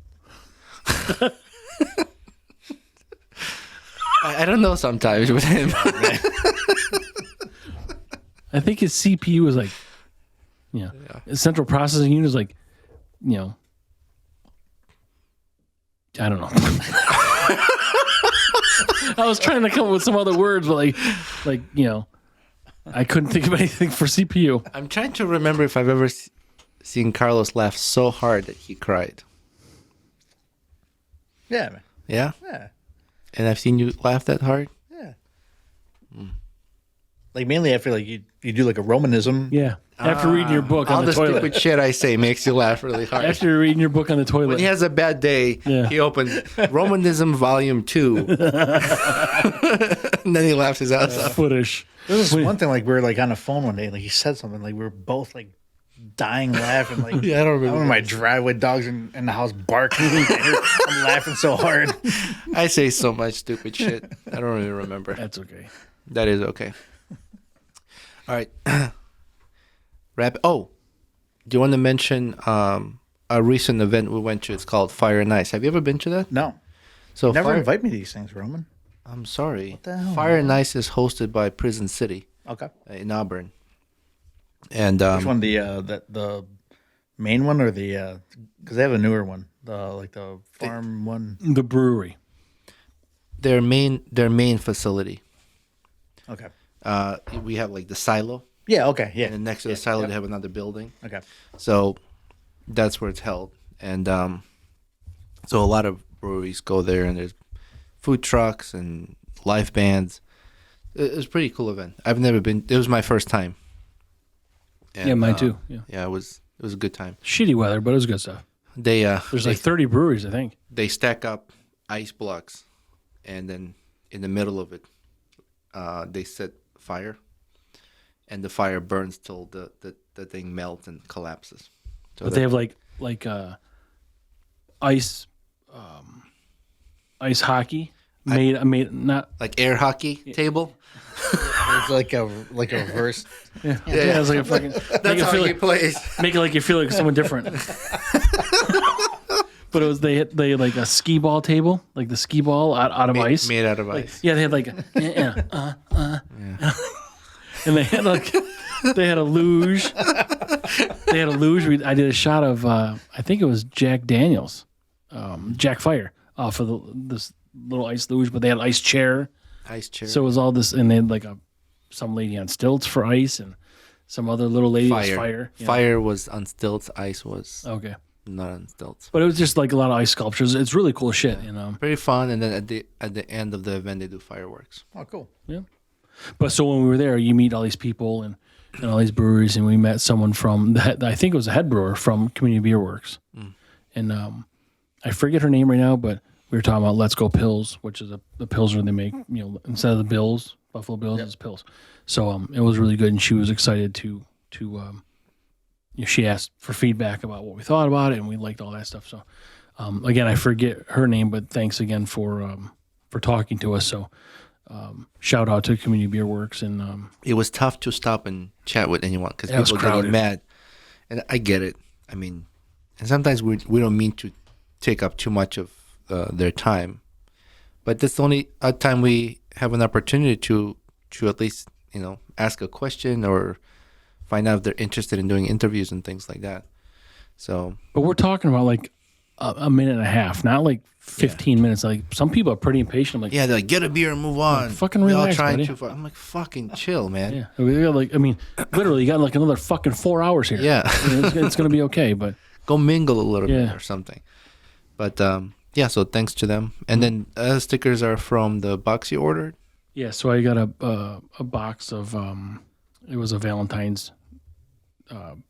I don't know sometimes with him. I think his CPU was like, his central processing unit is like, I don't know. I was trying to come up with some other words, but I couldn't think of anything for CPU. I'm trying to remember if I've ever seen Carlos laugh so hard that he cried. Yeah, man. Yeah? Yeah. And I've seen you laugh that hard? Yeah. Like mainly after like you do like a Romanism. Yeah. After reading your book All on the the toilet. stupid shit I say makes you laugh really hard. After reading your book on the toilet. When he has a bad day, he opens Romanism Volume 2. And then he laughs his ass off. Footish. There was this one thing like we were like on the phone one day, like he said something, like we were both like dying laughing, like Yeah, I don't remember. one of my driveway dogs in the house barking. I'm laughing so hard. I say so much stupid shit. I don't even remember. That's okay. That is okay. All right. Oh, do you want to mention a recent event we went to? It's called Fire and Ice. Have you ever been to that? No. So Never Fire, invite me to these things, Roman. I'm sorry. the hell, Fire and Ice is hosted by Prison City Okay. in Auburn. And Which one? The main one or the because they have a newer one. The farm one. The brewery. their main facility. Okay. We have like the silo. Yeah. Okay. Yeah. And then next to the silo, they have another building. Okay. So that's where it's held. And so a lot of breweries go there, and there's food trucks and live bands. It was a pretty cool event. I've never been. It was my first time. And, Yeah, mine too. Yeah. Yeah, it was a good time. Shitty weather, but it was good stuff. There's like 30 breweries, I think. They stack up ice blocks, and then in the middle of it, they set fire, and the fire burns till the thing melts and collapses. So But they have like ice hockey made not like air hockey table. It's like a reverse. yeah it's like a fucking That's how he plays. make it like you feel like someone different. But it was they had like a skee ball table, like the skee ball out of ice. Made out of ice. Yeah, they had like and they had a luge. They had a luge. I did a shot of I think it was Jack Daniels, Jack Fire off of this little ice luge, but they had an ice chair. Ice chair. So it was all this, and they had like some lady on stilts for ice, and some other little lady was fire. Yeah. Fire was on stilts. Ice was Okay. not on stilts. But it was just like a lot of ice sculptures. It's really cool shit, you know. Pretty fun. And then at the end of the event, they do fireworks. Oh, cool. Yeah. But so when we were there, you meet all these people and all these breweries, and we met someone from I think it was a head brewer from Community Beer Works, and I forget her name right now, but we were talking about Let's Go Pills, which is the pills where they make, you know, instead of the Bills, Buffalo Bills, it's pills. So it was really good, and she was excited to she asked for feedback about what we thought about it, and we liked all that stuff. So again, I forget her name, but thanks again for talking to us. So shout out to Community Beer Works, and It was tough to stop and chat with anyone because Yeah, it was people get crowded. mad, and I get it. I mean, and sometimes we don't mean to take up too much of their time, but that's the only time we have an opportunity to at least, you know, ask a question or find out if they're interested in doing interviews and things like that. So, but we're talking about like a minute and a half, not like 15 minutes. Like some people are pretty impatient. I'm like, yeah, they're like, get a beer and move on. fucking We're all relax, trying buddy. too far. I'm like, fucking chill, man. yeah, we got like, I mean, literally, you got like another fucking 4 hours here. Yeah. You know, it's gonna be okay. But Go mingle a little bit Yeah. or something. But yeah, so thanks to them. And then stickers are from the box you ordered. yeah, so I got a box of it was a Valentine's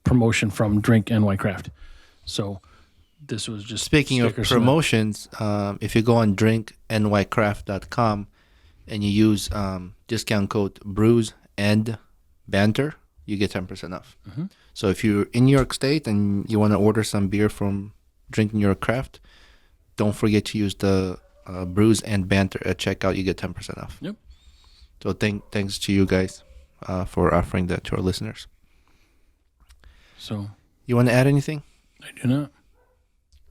promotion from Drink NY Craft. So this was just Speaking of stickers from promotions, if you go on drinknycraft.com and you use discount code BrewsNBanter, you get 10% off. Mhm. So if you're in New York State and you want to order some beer from Drink New York Craft, don't forget to use the BrewsNBanter at checkout. You get 10% off. Yep. So thanks to you guys for offering that to our listeners. So You want to add anything? I do not.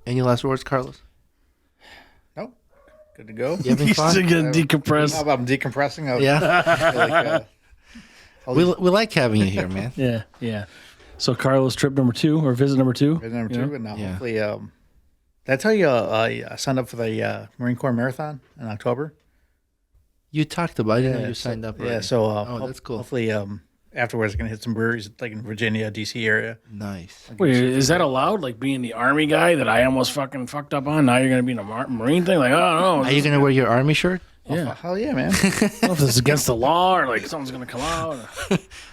Any last words, Carlos? Nope. Good to go. You having He's fun? gonna decompress. I'm decompressing. Yeah. Like, We like having you here, man. Yeah, yeah. So Carlos, trip number 2 or visit number 2. number you know? two, but now Yeah. hopefully, did I tell you I signed up for the Marine Corps Marathon in October? You talked about it. Yeah, You so- signed up. Yeah, already. so that's cool. Hopefully, afterwards, I'm gonna hit some breweries like in Virginia, DC area. Nice. Wait, is that allowed? Like being the army guy that I almost fucking fucked up on? Now you're gonna be in a Marine thing? Like, I don't know. Are you gonna wear your army shirt? Yeah. Hell yeah, man! I don't know if this is against the law or like something's gonna come out.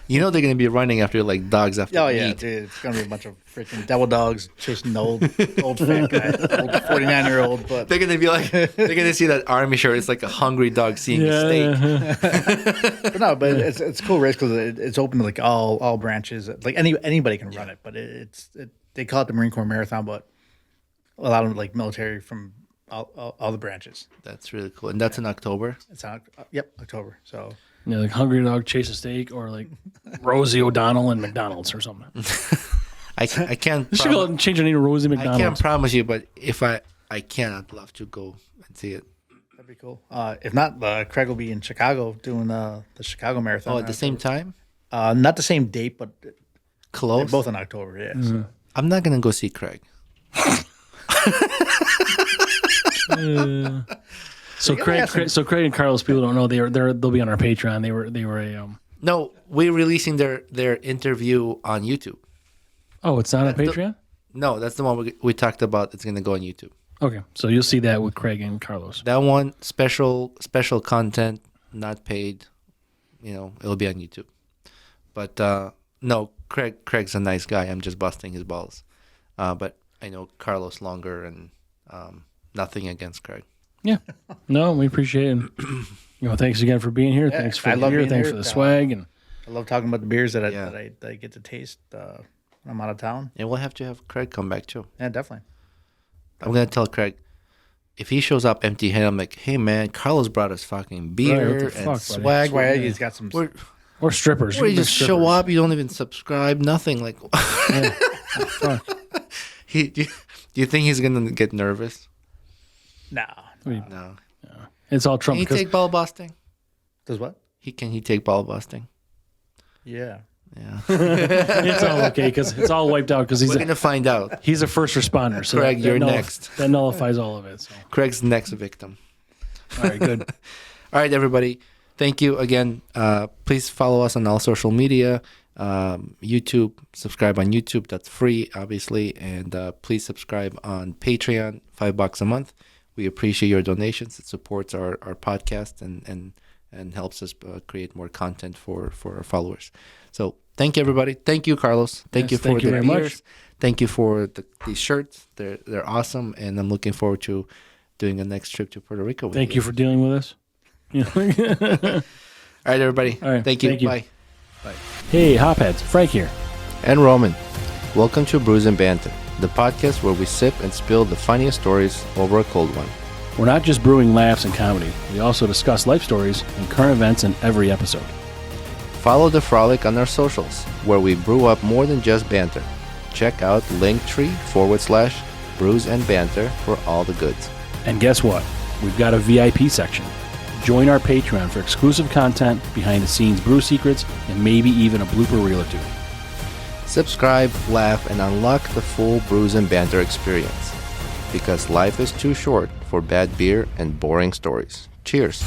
You know they're gonna be running after you like dogs after Oh yeah, meat. dude, it's gonna be a bunch of freaking devil dogs chasing the old fat guy, old 49-year-old. But They're gonna be like, they're gonna see that army shirt. It's like a hungry dog seeing a steak. but it's a cool race because it's open to like all branches. Like anybody can run it, but they call it the Marine Corps Marathon, but a lot of like military from all the branches. That's really cool. And that's in October. It's on October. So Yeah, like hungry dog chase a steak or like Rosie O'Donnell and McDonald's or something. I can't. You should go and change your name to Rosie I can't McDonald's. promise you, but if I can, I'd love to go and see it. that'd be cool. If not, Craig will be in Chicago doing the Chicago Marathon. Oh, at the same time? Not the same date, but they're Close. both in October. Yeah. So. I'm not gonna go see Craig. So Craig and Carlos, people don't know they'll be on our Patreon. They were a No, we're releasing their interview on YouTube. Oh, it's not on the- Patreon? No, that's the one we talked about. It's gonna go on YouTube. Okay. So you'll see that with Craig and Carlos. That one special content, not paid. You know, it'll be on YouTube. But no, Craig's a nice guy. I'm just busting his balls. But I know Carlos longer, and nothing against Craig. Yeah. No, we appreciate it. Thanks again for being here. Thanks for I love being here. being Thanks here. for the swag. And I love talking about the beers that Yeah. I get to taste when I'm out of town. And we'll have to have Craig come back too. Yeah, definitely. I'm gonna tell Craig, if he shows up empty-handed, I'm like, hey man, Carlos brought us fucking beer Right, what the and fuck, buddy? swag. Swag. He's got some. or strippers. Where you You're just strippers. show up, you don't even subscribe, nothing. Like, Yeah. Fuck. do you think he's gonna get nervous? No. No. It's all Can Trump. he Because take ball busting? Does what? Can he take ball busting? Yeah. Yeah. it's all okay because it's all wiped out because We're gonna find out. he's a first responder. So Craig, you're nullif- next. That nullifies all of it. So. Craig's next victim. All right, good. All right, everybody. Thank you again. Please follow us on all social media. YouTube, subscribe on YouTube. That's free, obviously. And please subscribe on Patreon, $5 a month. We appreciate your donations. It supports our podcast and helps us create more content for our followers. So thank you, everybody. Thank you, Carlos. Thank Yes, you for thank you the very much. beers. Thank you for these shirts. They're awesome, and I'm looking forward to doing a next trip to Puerto Rico with Thank you for dealing with us. All right, everybody. All right, Thank you. thank you. Bye. Hey, Hopheads. Frank here. And Roman. Welcome to Brews and Banter, the podcast where we sip and spill the funniest stories over a cold one. We're not just brewing laughs and comedy. We also discuss life stories and current events in every episode. Follow the frolic on our socials, where we brew up more than just banter. Check out linktree/BrewsNBanter for all the goods. And guess what? We've got a VIP section. Join our Patreon for exclusive content, behind-the-scenes brew secrets, and maybe even a blooper reel or two. Subscribe, laugh, and unlock the full Brews and Banter experience. Because life is too short for bad beer and boring stories. Cheers.